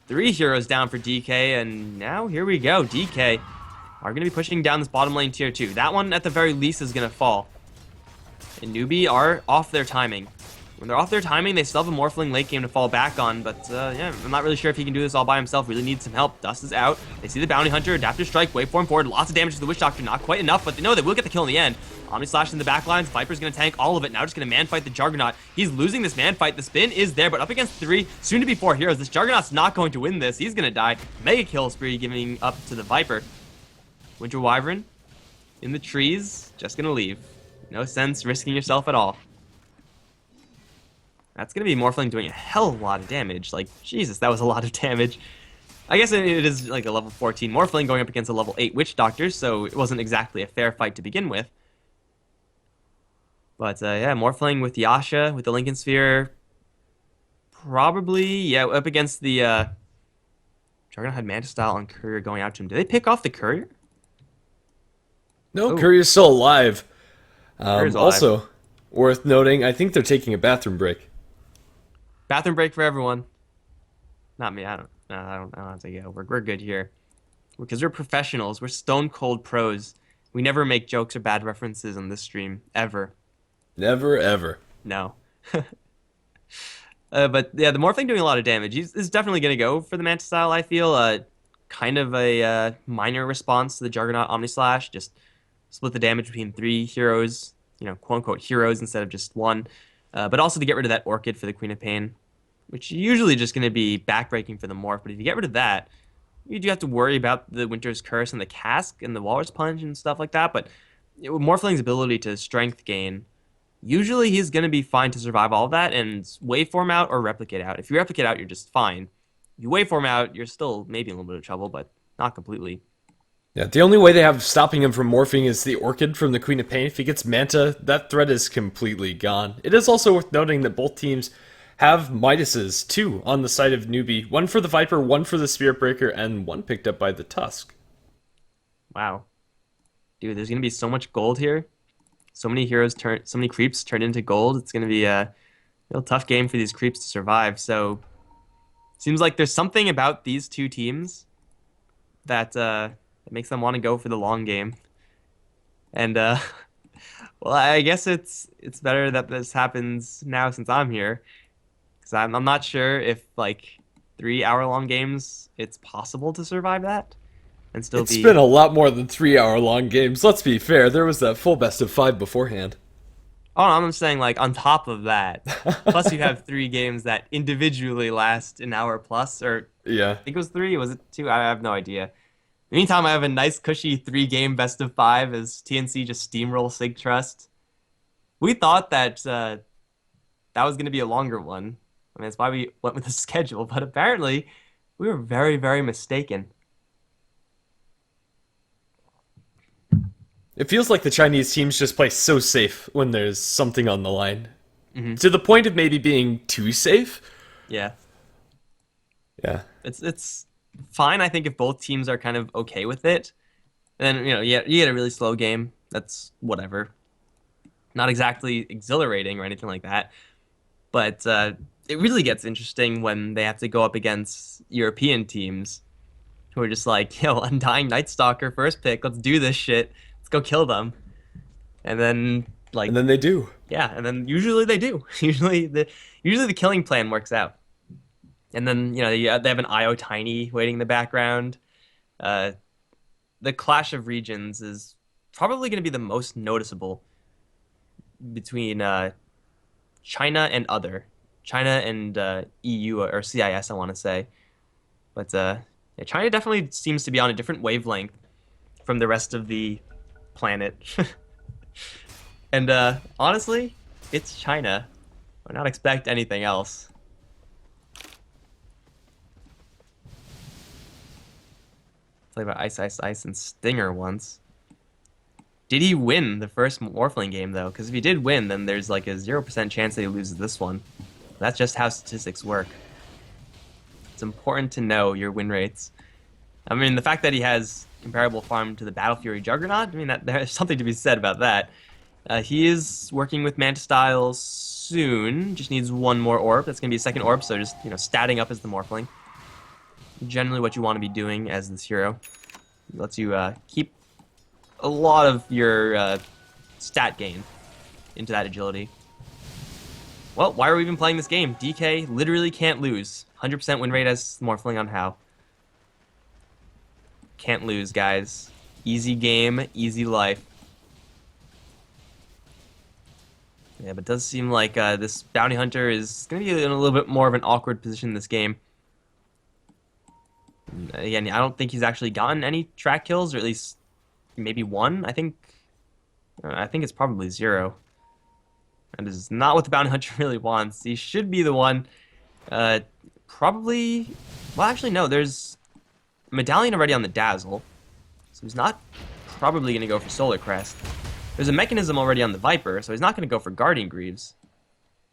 3 heroes down for DK, and now here we go. DK are going to be pushing down this bottom lane tier 2. That one, at the very least, is going to fall. And Newbee are off their timing. When they're off their timing, they still have a Morphling late game to fall back on, but yeah, I'm not really sure if he can do this all by himself. Really needs some help. Dust is out. They see the Bounty Hunter, Adaptive Strike, waveform forward, lots of damage to the Witch Doctor, not quite enough, but they know they will get the kill in the end. Omni Slash in the back lines, Viper's gonna tank all of it, now just gonna man fight the Juggernaut. He's losing this man fight, the spin is there, but up against 3, soon to be 4 heroes. This Juggernaut's not going to win this, he's gonna die. Mega kill spree giving up to the Viper. Winter Wyvern in the trees, just gonna leave. No sense risking yourself at all. That's going to be Morphling doing a hell of a lot of damage. Like, Jesus, that was a lot of damage. I guess it is like a level 14 Morphling going up against a level 8 Witch Doctor, so it wasn't exactly a fair fight to begin with. But, yeah, Morphling with Yasha, with the Lincoln Sphere. Probably, yeah, up against the... Juggernaut had Manta Style on Courier going out to him. Did they pick off the Courier? No, Courier's still alive. Courier's alive. Also, worth noting, I think they're taking a bathroom break. Bathroom break for everyone. Not me. I don't have to go. We're good here. Because we're professionals. We're stone cold pros. We never make jokes or bad references on this stream. Ever. Never, ever. No. But yeah, the Morphling doing a lot of damage. He's definitely going to go for the Manta Style, I feel. Kind of a minor response to the Juggernaut Omni Slash. Just split the damage between 3 heroes. Quote unquote heroes instead of just 1. But also to get rid of that Orchid for the Queen of Pain, which usually just going to be backbreaking for the Morph. But if you get rid of that, you do have to worry about the Winter's Curse and the Cask and the Walrus Punch and stuff like that. But Morphling's ability to strength gain, usually he's going to be fine to survive all of that and waveform out or replicate out. If you replicate out, you're just fine. If you waveform out, you're still maybe in a little bit of trouble, but not completely. Yeah, the only way they have stopping him from morphing is the Orchid from the Queen of Pain. If he gets Manta, that threat is completely gone. It is also worth noting that both teams have Midases, 2 on the side of Newbee. 1 for the Viper, 1 for the Spirit Breaker, and 1 picked up by the Tusk. Wow. Dude, there's going to be so much gold here. So many heroes so many creeps turn into gold. It's going to be a real tough game for these creeps to survive. So, seems like there's something about these two teams that makes them want to go for the long game. And well, I guess it's better that this happens now since I'm here, because I'm not sure if like 3-hour-long games it's possible to survive that and still It's been a lot more than 3-hour-long games. Let's be fair. There was that full best of 5 beforehand. Oh, no, I'm saying like on top of that. Plus you have 3 games that individually last an hour plus, or Yeah. I think it was 3. Was it 2? I have no idea. In the meantime, I have a nice cushy 3-game best of 5 as TNC just steamroll Sig Trust. We thought that that was going to be a longer one. I mean, that's why we went with the schedule, but apparently we were very, very mistaken. It feels like the Chinese teams just play so safe when there's something on the line. Mm-hmm. To the point of maybe being too safe. Yeah. Yeah. It's fine, I think, if both teams are kind of okay with it. Then, you get a really slow game. That's whatever. Not exactly exhilarating or anything like that. But it really gets interesting when they have to go up against European teams who are just like, yo, Undying Night Stalker first pick, let's do this shit. Let's go kill them. And then And like then they do. yeah, and then usually they do. Usually the killing plan works out. And then, they have an IO Tiny waiting in the background. Uh, the Clash of Regions is probably going to be the most noticeable between China and other. China and EU or CIS, I want to say. But yeah, China definitely seems to be on a different wavelength from the rest of the planet. And honestly, it's China. Why not expect anything else? Played by Ice Ice Ice and Stinger once. Did he win the first Morphling game though? Because if he did win, then there's like a 0% chance that he loses this one. That's just how statistics work. It's important to know your win rates. I mean, the fact that he has comparable farm to the Battle Fury Juggernaut, I mean, there's something to be said about that. He is working with Manta Styles soon. Just needs one more orb. That's going to be a second orb, so just, statting up as the Morphling. Generally what you want to be doing as this hero. It lets you keep a lot of your stat gain into that agility. Well, why are we even playing this game? DK literally can't lose. 100% win rate as Morphling on How. Can't lose, guys. Easy game, easy life. Yeah, but it does seem like this Bounty Hunter is going to be in a little bit more of an awkward position in this game. And again, I don't think he's actually gotten any track kills, or at least maybe one. I think it's probably 0. That is not what the Bounty Hunter really wants. He should be the one. Probably... Well, actually, no. There's a Medallion already on the Dazzle. So he's not probably going to go for Solar Crest. There's a Mechanism already on the Viper, so he's not going to go for Guardian Greaves.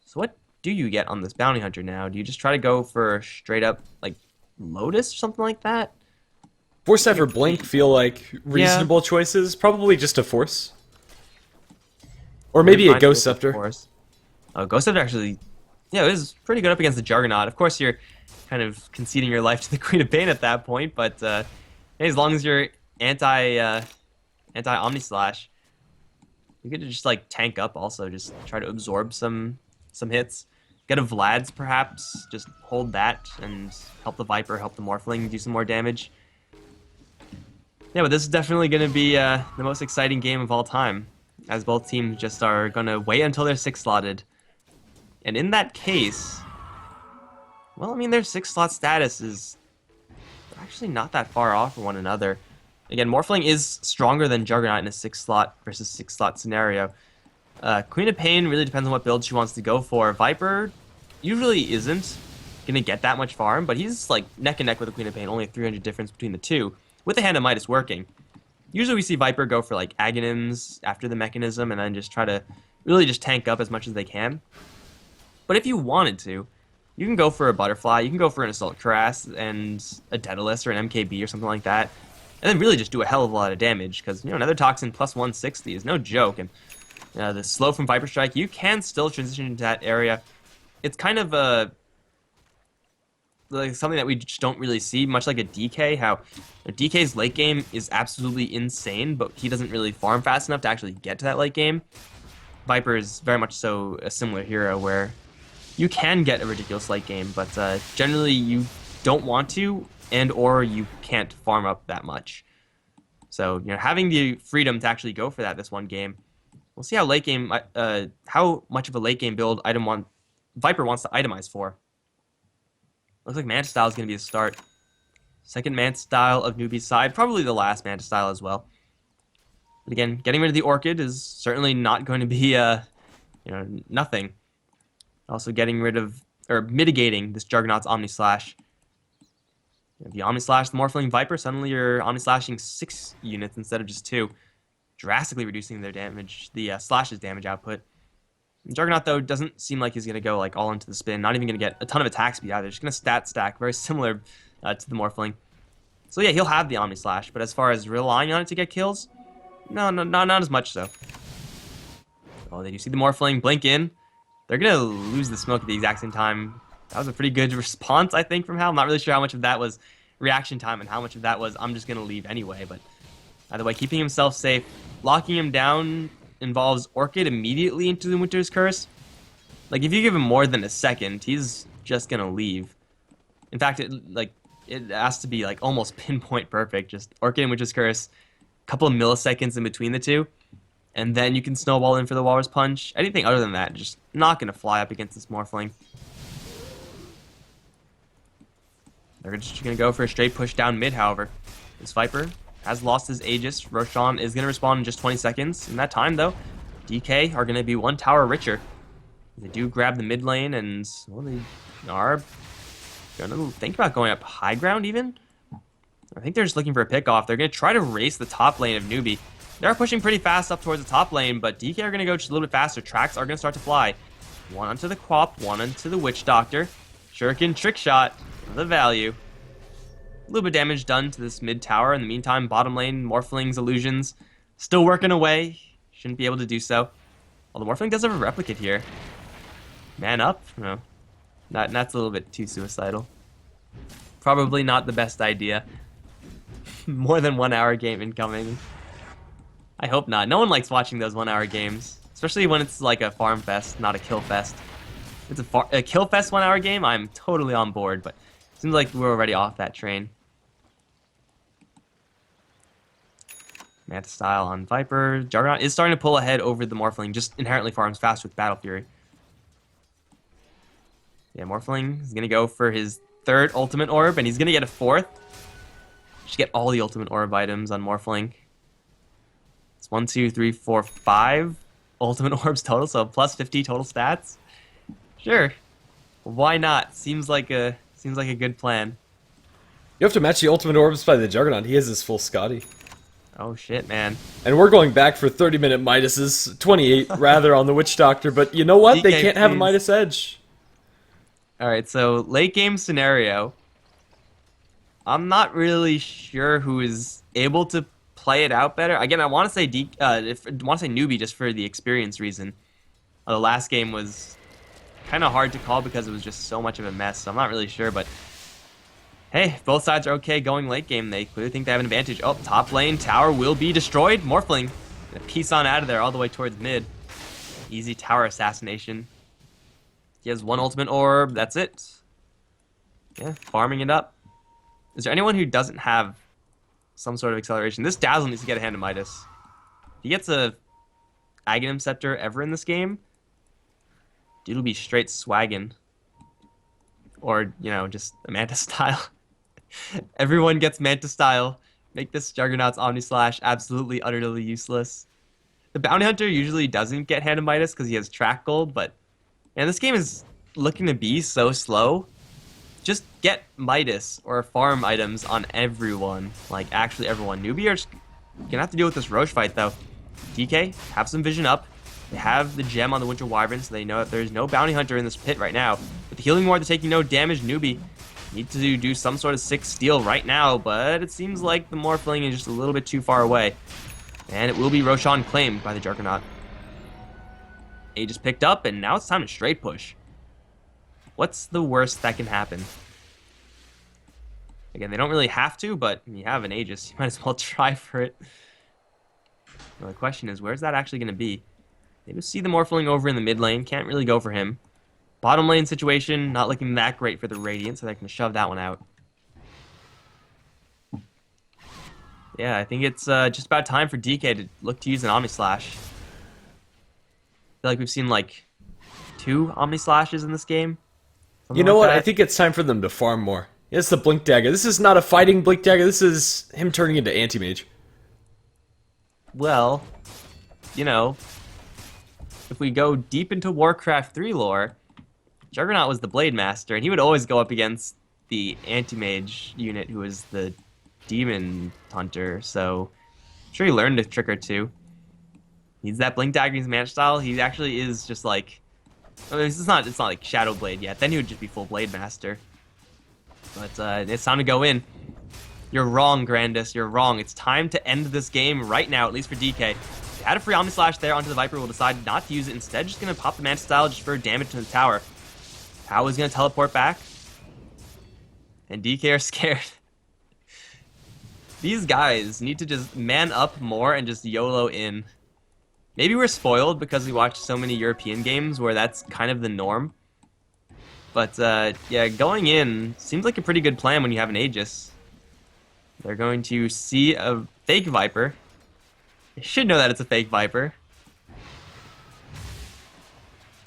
So what do you get on this Bounty Hunter now? Do you just try to go for straight up, like, Lotus or something like that? Force or Blink feel like reasonable choices. Probably just a Force. Or maybe a Ghost Scepter. Ghost Scepter actually, yeah, it was pretty good up against the Juggernaut. Of course, you're kind of conceding your life to the Queen of Pain at that point, but hey, as long as you're anti-Omni Slash, you could just like tank up also, just try to absorb some hits. Get a Vlad's perhaps, just hold that and help the Viper, help the Morphling do some more damage. Yeah, but this is definitely going to be the most exciting game of all time, as both teams just are going to wait until they're 6-slotted. And in that case, well, I mean, their 6-slot status is actually not that far off from one another. Again, Morphling is stronger than Juggernaut in a 6-slot versus 6-slot scenario. Queen of Pain really depends on what build she wants to go for. Viper usually isn't going to get that much farm, but he's like neck and neck with the Queen of Pain, only a 300 difference between the two, with the Hand of Midas working. Usually we see Viper go for like Aghanims after the Mechanism and then just try to really just tank up as much as they can. But if you wanted to, you can go for a Butterfly, you can go for an Assault Cuirass and a Daedalus or an MKB or something like that, and then really just do a hell of a lot of damage, because, another Toxin plus 160 is no joke, and the slow from Viper Strike, you can still transition into that area. It's kind of like something that we just don't really see, much like a DK, how DK's late game is absolutely insane, but he doesn't really farm fast enough to actually get to that late game. Viper is very much so a similar hero, where you can get a ridiculous late game, but generally you don't want to, and or you can't farm up that much. So, having the freedom to actually go for that this one game, we'll see how late game, how much of a late game build Viper wants to itemize for. Looks like Manta Style is going to be the start. Second Manta Style of Newbee's side, probably the last Manta Style as well. But again, getting rid of the Orchid is certainly not going to be, nothing. Also getting rid of, or mitigating this Juggernaut's Omni Slash. If you Omni Slash the Morphling Viper, suddenly you're Omni Slashing 6 units instead of just 2. Drastically reducing their damage, the Slash's damage output. Juggernaut, though, doesn't seem like he's going to go like all into the spin. Not even going to get a ton of attack speed either. Just going to stat stack, very similar to the Morphling. So yeah, he'll have the Omni Slash, but as far as relying on it to get kills, no, not as much so. Oh, did you see the Morphling blink in? They're going to lose the smoke at the exact same time. That was a pretty good response, I think, from Hal. I'm not really sure how much of that was reaction time and how much of that was I'm just going to leave anyway. But either way, keeping himself safe, locking him down involves Orchid immediately into the Winter's Curse. Like, if you give him more than a second, he's just going to leave. In fact, it has to be, like, almost pinpoint perfect. Just Orchid and Winter's Curse, a couple of milliseconds in between the two. And then you can snowball in for the Walrus Punch. Anything other than that, just not going to fly up against this Morphling. They're just going to go for a straight push down mid, however. This Viper has lost his Aegis. Roshan is going to respond in just 20 seconds. In that time, though, DK are going to be one tower richer. They do grab the mid lane, and well, they are going to think about going up high ground, even. I think they're just looking for a pick off. They're going to try to race the top lane of Newbee. They're pushing pretty fast up towards the top lane, but DK are going to go just a little bit faster. Tracks are going to start to fly. One onto the Quap, one onto the Witch Doctor. Shuriken Trick Shot, the value. A little bit of damage done to this mid tower. In the meantime, bottom lane, Morphling's illusions still working away. Shouldn't be able to do so. Well, the Morphling does have a replicate here. Man up? No. That's a little bit too suicidal. Probably not the best idea. More than 1 hour game incoming. I hope not. No one likes watching those 1 hour games. Especially when it's like a farm fest, not a kill fest. If it's a kill fest 1 hour game, I'm totally on board, but it seems like we're already off that train. Manta Style on Viper. Juggernaut is starting to pull ahead over the Morphling, just inherently farms fast with Battle Fury. Yeah, Morphling is going to go for his third ultimate orb, and he's going to get a fourth. Just get all the ultimate orb items on Morphling. It's 1, 2, 3, 4, 5 ultimate orbs total, so plus 50 total stats. Sure, why not? Seems like a good plan. You have to match the ultimate orbs by the Juggernaut. He has his full Scotty. Oh shit, man. And we're going back for 30-minute Midases, 28 rather on the Witch Doctor, but you know what? DK, They can't have a please. Midas Edge. Alright, so late game scenario. I'm not really sure who is able to play it out better. Again, I want to say Newbee just for the experience reason. The last game was kind of hard to call because it was just so much of a mess, so I'm not really sure, but hey, both sides are okay going late game. They clearly think they have an advantage. Oh, top lane tower will be destroyed. Morphling, a piece on out of there all the way towards mid. Easy tower assassination. He has one ultimate orb. That's it. Yeah, farming it up. Is there anyone who doesn't have some sort of acceleration? This Dazzle needs to get a hand of Midas. If he gets a Aghanim Scepter ever in this game, dude will be straight swaggin'. Or, you know, just a Manta Style. Everyone gets Manta Style. Make this Juggernaut's Omni Slash absolutely, utterly useless. The Bounty Hunter usually doesn't get Hand of Midas because he has Track Gold, but man, this game is looking to be so slow. Just get Midas or farm items on everyone. Like, actually everyone. Newbee are just gonna have to deal with this Roche fight, though. DK, have some vision up. They have the gem on the Winter Wyvern, so they know that there's no Bounty Hunter in this pit right now. With the Healing Ward, they're taking no damage. Newbee need to do some sort of 6 steal right now, but it seems like the Morphling is just a little bit too far away. And it will be Roshan claimed by the Juggernaut. Aegis picked up, and now it's time to straight push. What's the worst that can happen? Again, they don't really have to, but you have an Aegis. You might as well try for it. Well, the question is, where's that actually going to be? They just see the Morphling over in the mid lane. Can't really go for him. Bottom lane situation, not looking that great for the Radiant, so they can shove that one out. Yeah, I think it's just about time for DK to look to use an Omni Slash. I feel like we've seen like 2 Omni Slashes in this game. You know what? I think it's time for them to farm more. It's the Blink Dagger. This is not a fighting Blink Dagger. This is him turning into Anti-Mage. Well, you know, if we go deep into Warcraft 3 lore, Juggernaut was the Blade Master, and he would always go up against the Anti-Mage unit who was the Demon Hunter, so I'm sure he learned a trick or two. He's that Blink Dagger, he's Manta Style. He actually is just like, I mean, it's not like Shadow Blade yet. Then he would just be full Blade Master. But it's time to go in. You're wrong, Grandis. You're wrong. It's time to end this game right now, at least for DK. They had a free Omni Slash there onto the Viper, will decide not to use it. Instead, just going to pop the Manta Style just for damage to the tower. Pow is going to teleport back. And DK are scared. These guys need to just man up more and just YOLO in. Maybe we're spoiled because we watch so many European games where that's kind of the norm. But, yeah, going in seems like a pretty good plan when you have an Aegis. They're going to see a fake Viper. They should know that it's a fake Viper.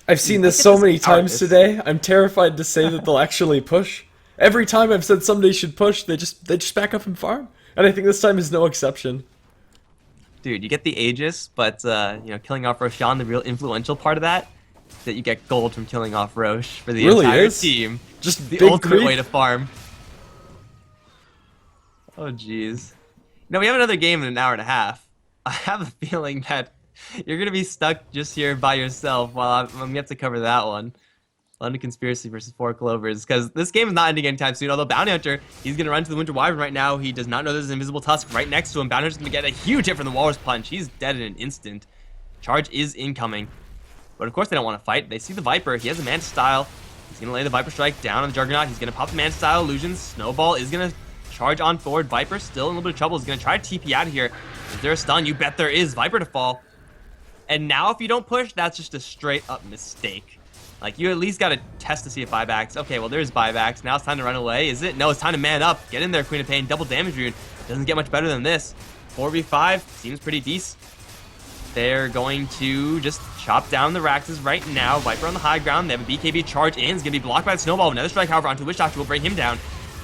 I've seen this so many times today. I'm terrified to say that they'll actually push. Every time I've said somebody should push, they just back up and farm. And I think this time is no exception. Dude, you get the Aegis, but, you know, killing off Roshan, the real influential part of that, that you get gold from killing off Roche for the entire team. Just the ultimate way to farm. Oh, jeez. No, we have another game in an hour and a half. I have a feeling that you're going to be stuck just here by yourself while I'm going to have to cover that one. London Conspiracy versus 4 Clovers, because this game is not ending anytime soon, although Bounty Hunter, he's going to run to the Winter Wyvern right now. He does not know there's an invisible tusk right next to him. Bounty Hunter's going to get a huge hit from the Walrus Punch. He's dead in an instant. Charge is incoming. But of course they don't want to fight. They see the Viper. He has a Manta Style. He's going to lay the Viper Strike down on the Juggernaut. He's going to pop the Manta Style illusions. Snowball is going to charge on forward. Viper still in a little bit of trouble. He's going to try to TP out of here. Is there a stun? You bet there is. Viper to fall. And now if you don't push, that's just a straight up mistake. Like, you at least got to test to see if buybacks. Okay, well, there's buybacks. Now it's time to run away. Is it? No, it's time to man up. Get in there, Queen of Pain. Double damage rune. Doesn't get much better than this. 4v5 seems pretty decent. They're going to just chop down the Raxes right now. Viper on the high ground. They have a BKB charge in. It's going to be blocked by the Snowball. Another strike, however, onto Witch Doctor will bring him down.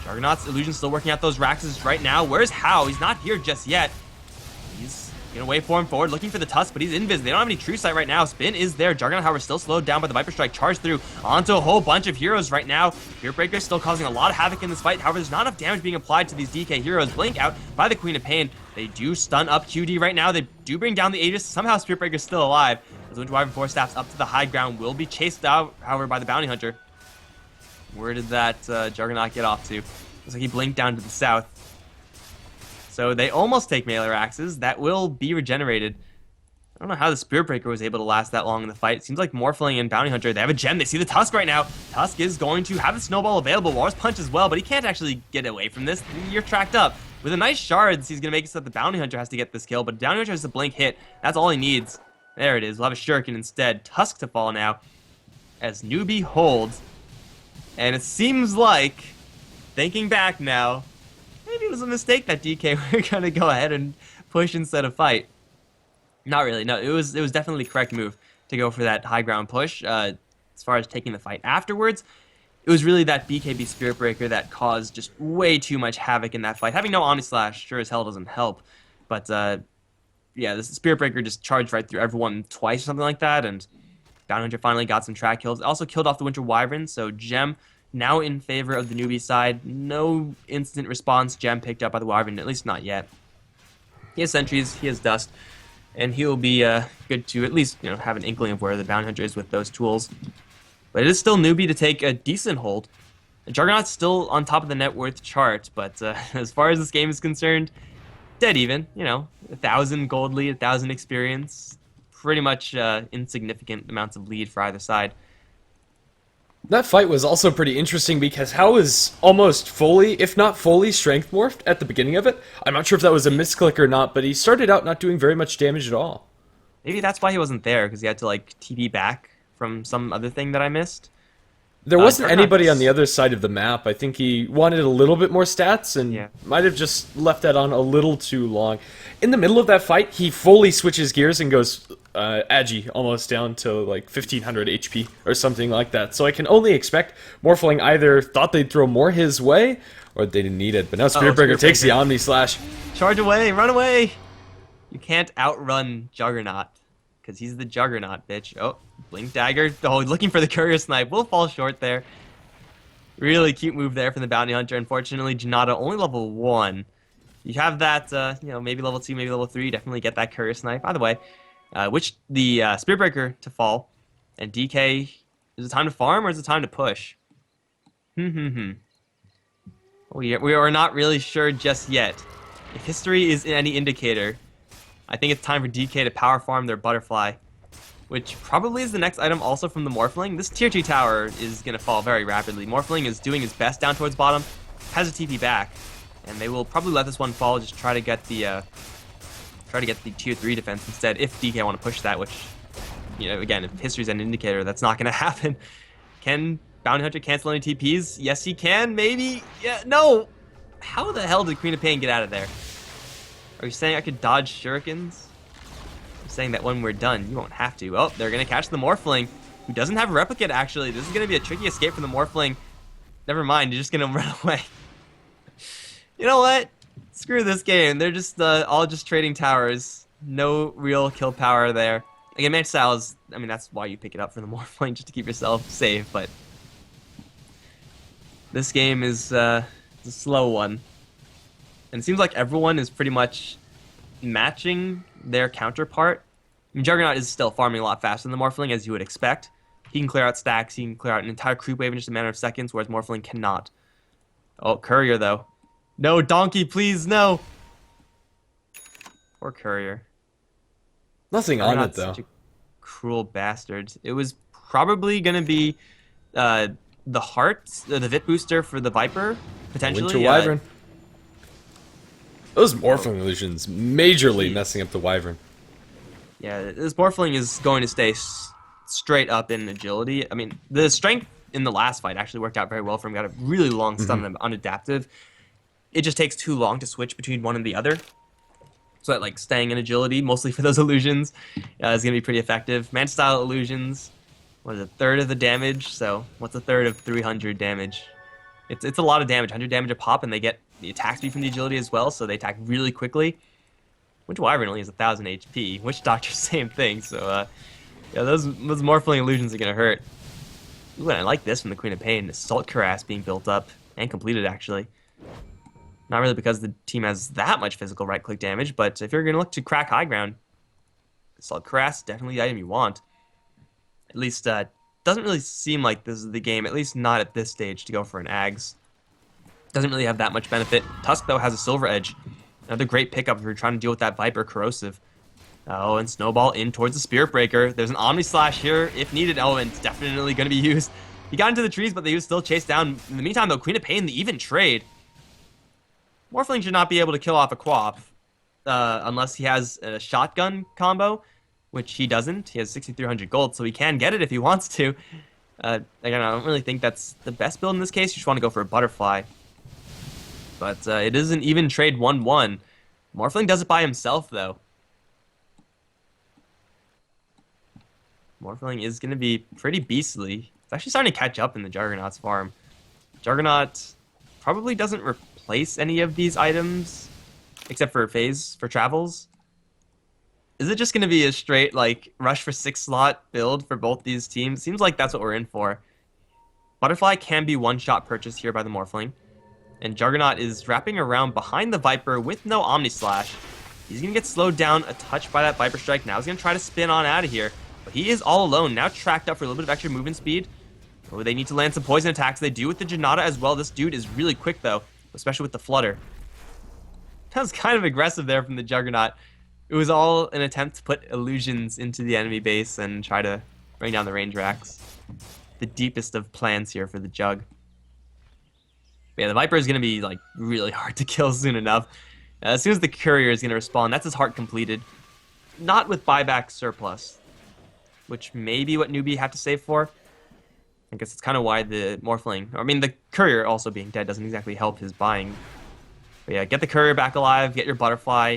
Juggernaut's illusion still working out those Raxes right now. Where's How? He's not here just yet. He's going to wait for him forward, looking for the Tusk, but he's invis. They don't have any True Sight right now. Spin is there. Juggernaut, however, still slowed down by the Viper Strike. Charge through onto a whole bunch of heroes right now. Fearbreaker still causing a lot of havoc in this fight. However, there's not enough damage being applied to these DK heroes. Blink out by the Queen of Pain. They do stun up QD right now. They do bring down the Aegis. Somehow Spearbreaker's still alive. As Winter Wyvern 4 staffs up to the high ground, will be chased out, however, by the Bounty Hunter. Where did that Juggernaut get off to? Looks like he blinked down to the south. So they almost take melee axes. That will be regenerated. I don't know how the Spearbreaker was able to last that long in the fight. It seems like Morphling and Bounty Hunter, they have a gem. They see the Tusk right now. Tusk is going to have the Snowball available. Walrus Punch as well, but he can't actually get away from this. You're tracked up. With a nice shards, he's going to make it so that the Bounty Hunter has to get this kill, but Bounty Hunter has a blink hit. That's all he needs. There it is. We'll have a Shuriken instead. Tusk to fall now as Newbee holds. And it seems like, thinking back now, maybe it was a mistake that DK were going to go ahead and push instead of fight. Not really. No, it was definitely the correct move to go for that high ground push. As far as taking the fight afterwards, it was really that BKB Spearbreaker that caused just way too much havoc in that fight. Having no Omni Slash sure as hell doesn't help. But, yeah, this Spearbreaker just charged right through everyone twice or something like that, and Bounty Hunter finally got some track kills. Also killed off the Winter Wyvern, so Gem now in favor of the Newbie side. No instant response Gem picked up by the Wyvern, at least not yet. He has sentries, he has dust, and he'll be good to at least, you know, have an inkling of where the Bounty Hunter is with those tools. But it is still Newbee to take a decent hold. The Juggernaut's still on top of the net worth chart, but as far as this game is concerned, dead even. You know, 1,000 gold lead, 1,000 experience. Pretty much insignificant amounts of lead for either side. That fight was also pretty interesting because How was almost fully, if not fully, strength morphed at the beginning of it. I'm not sure if that was a misclick or not, but he started out not doing very much damage at all. Maybe that's why he wasn't there, because he had to, like, TP back from some other thing that I missed. There wasn't anybody on the other side of the map. I think he wanted a little bit more stats and might have just left that on a little too long. In the middle of that fight, he fully switches gears and goes Agi almost down to like 1,500 HP or something like that. So I can only expect Morphling either thought they'd throw more his way or they didn't need it. But now Spearbreaker takes the Omni Slash. Charge away, run away! You can't outrun Juggernaut, because he's the Juggernaut, bitch. Oh, Blink Dagger. Oh, looking for the Courier Snipe. Will fall short there. Really cute move there from the Bounty Hunter. Unfortunately, Janata only level 1. You have that, you know, maybe level 2, maybe level 3. Definitely get that Courier Snipe. By the way, which the Spearbreaker to fall. And DK, is it time to farm or is it time to push? We are not really sure just yet. If history is any indicator, I think it's time for DK to power farm their butterfly, which probably is the next item also from the Morphling. This tier 2 tower is going to fall very rapidly. Morphling is doing his best down towards bottom, has a TP back, and they will probably let this one fall, just try to get the tier 3 defense instead if DK want to push that, which, you know, again, if history's an indicator, that's not going to happen. Can Bounty Hunter cancel any TPs? Yes, he can, maybe. Yeah, no! How the hell did Queen of Pain get out of there? Are you saying I could dodge shurikens? I'm saying that when we're done, you won't have to. Oh, they're going to catch the Morphling, who doesn't have a replicate, actually. This is going to be a tricky escape from the Morphling. Never mind, you're just going to run away. You know what? Screw this game. They're just all just trading towers. No real kill power there. Again, match style is, I mean, that's why you pick it up for the Morphling, just to keep yourself safe, but this game is a slow one. And it seems like everyone is pretty much matching their counterpart. I mean, Juggernaut is still farming a lot faster than the Morphling, as you would expect. He can clear out stacks, he can clear out an entire creep wave in just a matter of seconds, whereas Morphling cannot. Oh, Courier, though. No, Donkey, please, no! Poor Courier. Nothing on it, though. Such a cruel bastard. It was probably going to be the heart, the Vit booster for the Viper, potentially. Winter Wyvern. Those Morphling illusions majorly messing up the Wyvern. Yeah, this Morphling is going to stay straight up in agility. I mean, the strength in the last fight actually worked out very well for him. Got a really long stun and unadaptive. It just takes too long to switch between one and the other. So that, like, staying in agility, mostly for those illusions, is going to be pretty effective. Man-style illusions, what is it, 1/3 of the damage? So what's a 1/3 of 300 damage? It's a lot of damage, 100 damage a pop, and they get the attack speed from the agility as well, so they attack really quickly. Witch Wyvern only has 1,000 HP. Witch Doctor, same thing, so yeah, those Morphling illusions are going to hurt. Ooh, and I like this from the Queen of Pain. Assault Cuirass being built up, and completed, actually. Not really because the team has that much physical right-click damage, but if you're going to look to crack high ground, Assault Cuirass, definitely the item you want. At least, doesn't really seem like this is the game, at least not at this stage, to go for an Ags. Doesn't really have that much benefit. Tusk, though, has a Silver Edge. Another great pickup if you're trying to deal with that Viper Corrosive. Oh, and Snowball in towards the Spirit Breaker. There's an Omni Slash here if needed. Oh, and it's definitely going to be used. He got into the trees, but they was still chased down. In the meantime, though, Queen of Pain, the even trade. Morphling should not be able to kill off a Quap unless he has a shotgun combo, which he doesn't. He has 6,300 gold, so he can get it if he wants to. Again, I don't really think that's the best build in this case. You just want to go for a Butterfly. But it is an even trade 1-1. Morphling does it by himself, though. Morphling is going to be pretty beastly. It's actually starting to catch up in the Juggernaut's farm. Juggernaut probably doesn't replace any of these items, except for phase for travels. Is it just going to be a straight, like, rush for 6 slot build for both these teams? Seems like that's what we're in for. Butterfly can be one-shot purchased here by the Morphling. And Juggernaut is wrapping around behind the Viper with no Omni Slash. He's going to get slowed down a touch by that Viper Strike. Now he's going to try to spin on out of here. But he is all alone, now tracked up for a little bit of extra movement speed. Oh, they need to land some poison attacks. They do with the Janata as well. This dude is really quick, though, especially with the Flutter. That was kind of aggressive there from the Juggernaut. It was all an attempt to put illusions into the enemy base and try to bring down the range racks. The deepest of plans here for the Jug. But yeah, the Viper is going to be, like, really hard to kill soon enough. As soon as the Courier is going to respawn, that's his heart completed. Not with buyback surplus, which may be what Newbee have to save for. I guess it's kind of why the Morphling, I mean, the Courier also being dead doesn't exactly help his buying. But yeah, get the Courier back alive, get your Butterfly.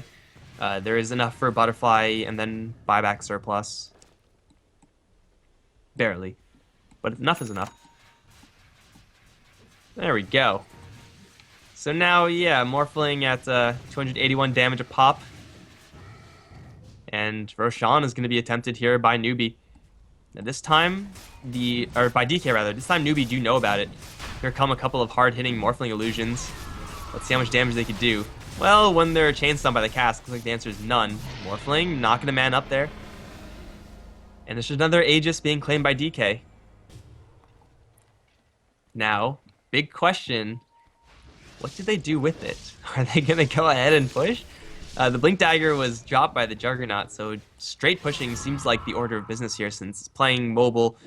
There is enough for a Butterfly, and then buyback surplus. Barely. But enough is enough. There we go. So now, yeah, Morphling at 281 damage a pop. And Roshan is going to be attempted here by Newbee. Now this time, by DK rather, this time Newbee do know about it. Here come a couple of hard-hitting Morphling illusions. Let's see how much damage they could do. Well, when they're chain stunned by the cast, looks like the answer is none. Morphling knocking a man up there. And there's just another Aegis being claimed by DK. Now, big question, what do they do with it? Are they going to go ahead and push? The Blink Dagger was dropped by the Juggernaut, so straight pushing seems like the order of business here since playing mobile,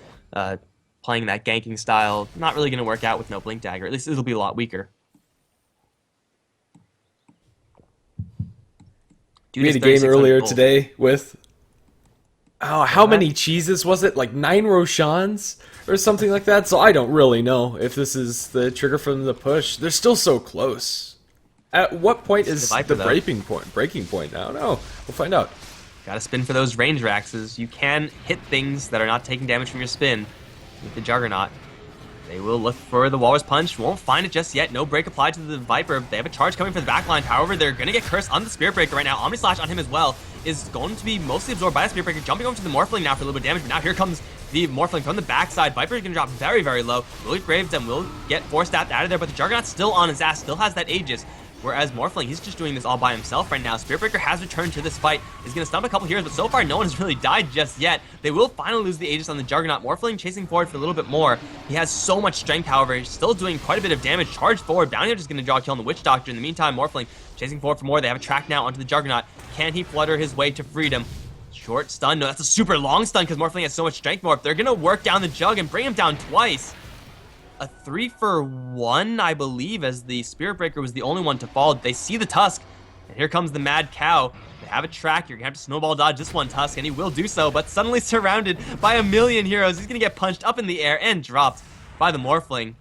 playing that ganking style, not really going to work out with no Blink Dagger. At least it'll be a lot weaker. We had a game earlier today with, how many cheeses was it? Like 9 Roshans or something like that? So I don't really know if this is the trigger from the push. They're still so close. At what point is the breaking point? Breaking point? I don't know. We'll find out. Gotta spin for those range Raxes. You can hit things that are not taking damage from your spin with the Juggernaut. They will look for the Walrus Punch. Won't find it just yet. No break applied to the Viper. They have a charge coming for the backline. However, they're going to get cursed on the Spirit Breaker right now. Omni Slash on him as well is going to be mostly absorbed by the Spirit Breaker. Jumping over to the Morphling now for a little bit of damage. But now here comes the Morphling from the backside. Viper is going to drop very, very low. Will get Graved and will get Force Stabbed out of there. But the Juggernaut's still on his ass. Still has that Aegis. Whereas Morphling, he's just doing this all by himself right now. Spirit Breaker has returned to this fight. He's going to stump a couple heroes, but so far no one has really died just yet. They will finally lose the Aegis on the Juggernaut. Morphling chasing forward for a little bit more. He has so much strength, however. He's still doing quite a bit of damage. Charge forward. Bounty Hunter's going to draw a kill on the Witch Doctor. In the meantime, Morphling chasing forward for more. They have a track now onto the Juggernaut. Can he flutter his way to freedom? Short stun. No, that's a super long stun because Morphling has so much strength more. They're going to work down the Jug and bring him down twice. A 3-for-1, I believe, as the Spirit Breaker was the only one to fall. They see the Tusk, and here comes the Mad Cow. They have a track. You're going to have to snowball dodge this one Tusk, and he will do so, but suddenly surrounded by a million heroes. He's going to get punched up in the air and dropped by the Morphling.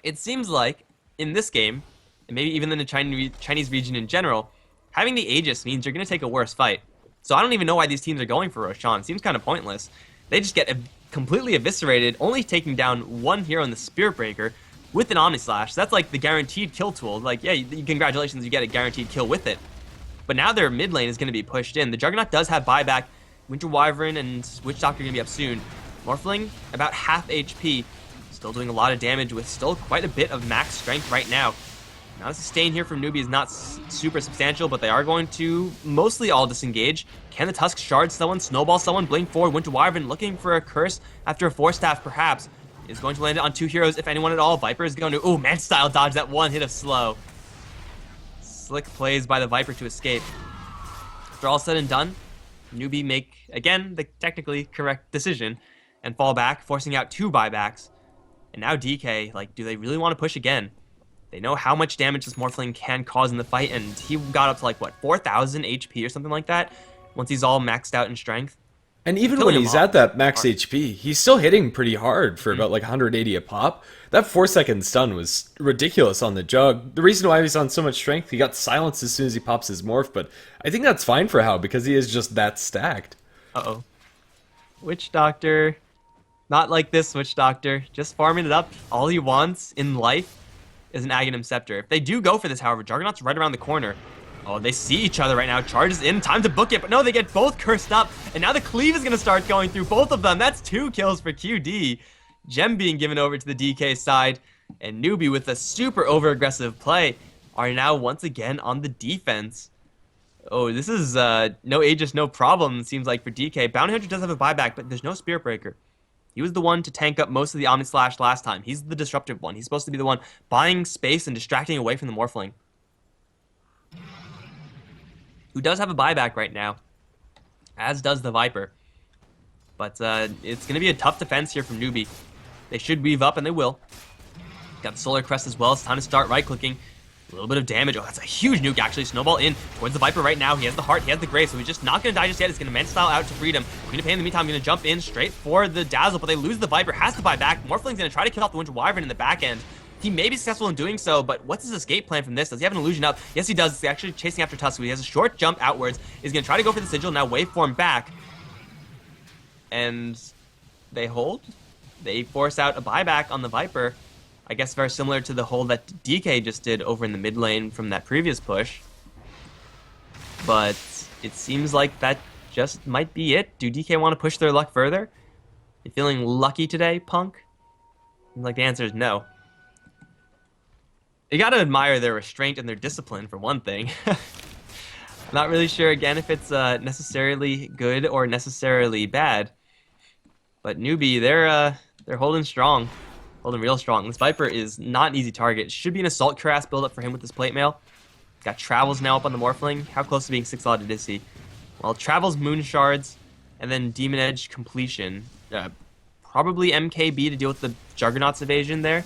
It seems like, in this game, and maybe even in the Chinese region in general, having the Aegis means you're going to take a worse fight. So I don't even know why these teams are going for Roshan. It seems kind of pointless. They just get completely eviscerated, only taking down one hero in the Spirit Breaker with an Omni Slash. That's like the guaranteed kill tool. Like, yeah, congratulations, you get a guaranteed kill with it. But now their mid lane is going to be pushed in. The Juggernaut does have buyback. Winter Wyvern and Witch Doctor are going to be up soon. Morphling, about half HP. Still doing a lot of damage with still quite a bit of max strength right now. Now the sustain here from Newbee is not super substantial, but they are going to mostly all disengage. Can the Tusk shard someone, snowball someone, blink forward? Winter Wyvern looking for a curse after a Force Staff perhaps. Is going to land it on 2 heroes, if anyone at all. Viper is going to, man style dodge that one hit of slow. Slick plays by the Viper to escape. After all said and done, Newbee make, again, the technically correct decision and fall back, forcing out 2 buybacks. And now DK, like, do they really want to push again? They know how much damage this Morphling can cause in the fight, and he got up to like, what, 4,000 HP or something like that once he's all maxed out in strength. And even when he's at that max HP, he's still hitting pretty hard for about like 180 a pop. That 4-second stun was ridiculous on the Jug. The reason why he's on so much strength, he got silenced as soon as he pops his morph, but I think that's fine for How because he is just that stacked. Uh-oh. Witch Doctor. Not like this Witch Doctor. Just farming it up. All he wants in life is an Aghanim Scepter. If they do go for this, however, Juggernaut's right around the corner. Oh, they see each other right now. Charges in. Time to book it. But no, they get both cursed up. And now the cleave is going to start going through both of them. That's 2 kills for QD. Gem being given over to the DK side. And Newbee with a super over-aggressive play are now once again on the defense. Oh, this is no Aegis, no problem, it seems like, for DK. Bounty Hunter does have a buyback, but there's no Spirit Breaker. He was the one to tank up most of the Omni Slash last time. He's the disruptive one. He's supposed to be the one buying space and distracting away from the Morphling, who does have a buyback right now, as does the Viper. But it's going to be a tough defense here from Newbee. They should weave up, and they will. Got the Solar Crest as well. It's time to start right-clicking. A little bit of damage. Oh, that's a huge nuke, actually. Snowball in towards the Viper right now. He has the heart. He has the Grave, so he's just not going to die just yet. He's going to Man Style out to freedom. Queen of Pain, in the meantime, going to jump in straight for the Dazzle, but they lose the Viper. Has to buy back. Morphling's going to try to kill off the Winter Wyvern in the back end. He may be successful in doing so, but what's his escape plan from this? Does he have an illusion up? Yes, he does. He's actually chasing after Tusk. He has a short jump outwards. He's going to try to go for the Sigil. Now waveform back. And they hold. They force out a buyback on the Viper. I guess very similar to the hold that DK just did over in the mid lane from that previous push. But it seems like that just might be it. Do DK want to push their luck further? You feeling lucky today, Punk? Like the answer is no. You gotta admire their restraint and their discipline for one thing. Not really sure again if it's necessarily good or necessarily bad. But Newbee, they're holding strong. Holding real strong. This Viper is not an easy target. Should be an Assault Cuirass build up for him with this plate mail. Got Travels now up on the Morphling. How close to being 6-slotted is he? Well, Travels, Moon Shards, and then Demon Edge completion. Probably MKB to deal with the Juggernaut's evasion there.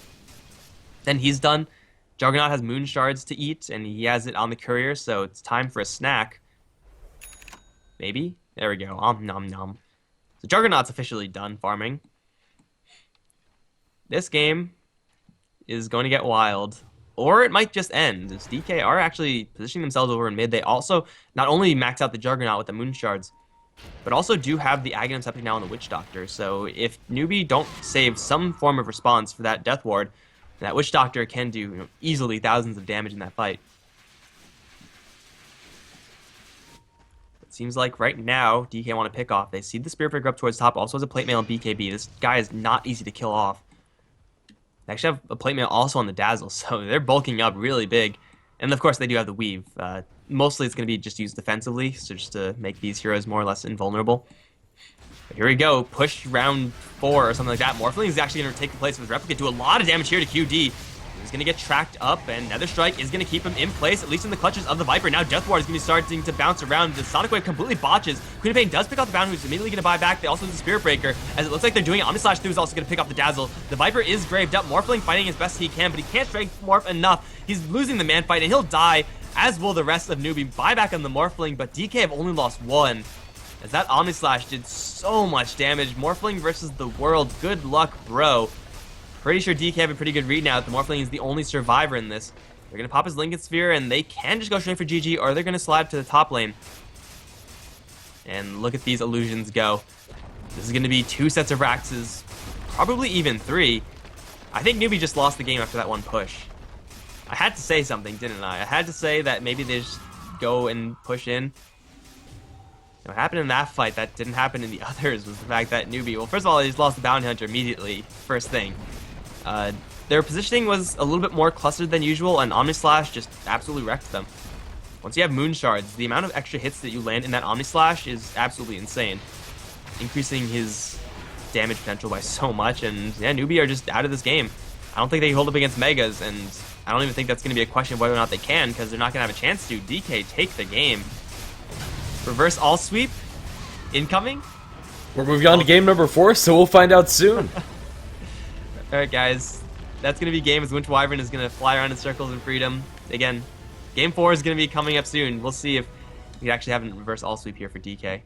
Then he's done. Juggernaut has Moon Shards to eat, and he has it on the Courier, so it's time for a snack. Maybe? There we go. Nom nom. So Juggernaut's officially done farming. This game is going to get wild. Or it might just end. As DK are actually positioning themselves over in mid. They also not only max out the Juggernaut with the Moon Shards, but also do have the Aghanim Septic now on the Witch Doctor. So if Newbee don't save some form of response for that Death Ward, that Witch Doctor can do easily thousands of damage in that fight. It seems like right now, DK want to pick off. They see the Spirit Breaker up towards top, also has a Plate Mail and BKB. This guy is not easy to kill off. They actually have a Plate Mail also on the Dazzle, so they're bulking up really big. And of course, they do have the Weave. Mostly it's going to be just used defensively, so just to make these heroes more or less invulnerable. But here we go, push round 4 or something like that. Morphling is actually going to take the place of his Replicate, do a lot of damage here to QD. He's going to get tracked up, and Nether Strike is going to keep him in place, at least in the clutches of the Viper. Now Death Ward is going to be starting to bounce around. The Sonic Wave completely botches. Queen of Pain does pick up the Bound, who's immediately going to buy back. They also have the Spirit Breaker, as it looks like they're doing it. Omnislash 2 is also going to pick up the Dazzle. The Viper is graved up. Morphling fighting as best he can, but he can't strength morph enough. He's losing the man fight, and he'll die, as will the rest of Newbee. Buyback on the Morphling, but DK have only lost 1. As that Omnislash did so much damage. Morphling versus the world. Good luck, bro. Pretty sure DK have a pretty good read now. The Morphling is the only survivor in this. They're going to pop his Lincoln Sphere, and they can just go straight for GG, or they're going to slide to the top lane. And look at these illusions go. This is going to be 2 sets of Raxes, probably even 3. I think Newbee just lost the game after that one push. I had to say something, didn't I? I had to say that maybe they just go and push in. What happened in that fight that didn't happen in the others was the fact that Newbee, well, first of all, they just lost the Bounty Hunter immediately, first thing. Their positioning was a little bit more clustered than usual, and Omnislash just absolutely wrecked them. Once you have Moon Shards, the amount of extra hits that you land in that Omnislash is absolutely insane, increasing his damage potential by so much, and yeah, Newbee are just out of this game. I don't think they can hold up against Megas, and I don't even think that's going to be a question of whether or not they can, because they're not going to have a chance to. DK take the game. Reverse all sweep incoming. We're moving on to game number 4, so we'll find out soon. Alright guys, that's going to be game as Winter Wyvern is going to fly around in circles in freedom. Again, game 4 is going to be coming up soon. We'll see if we actually have a reverse all sweep here for DK.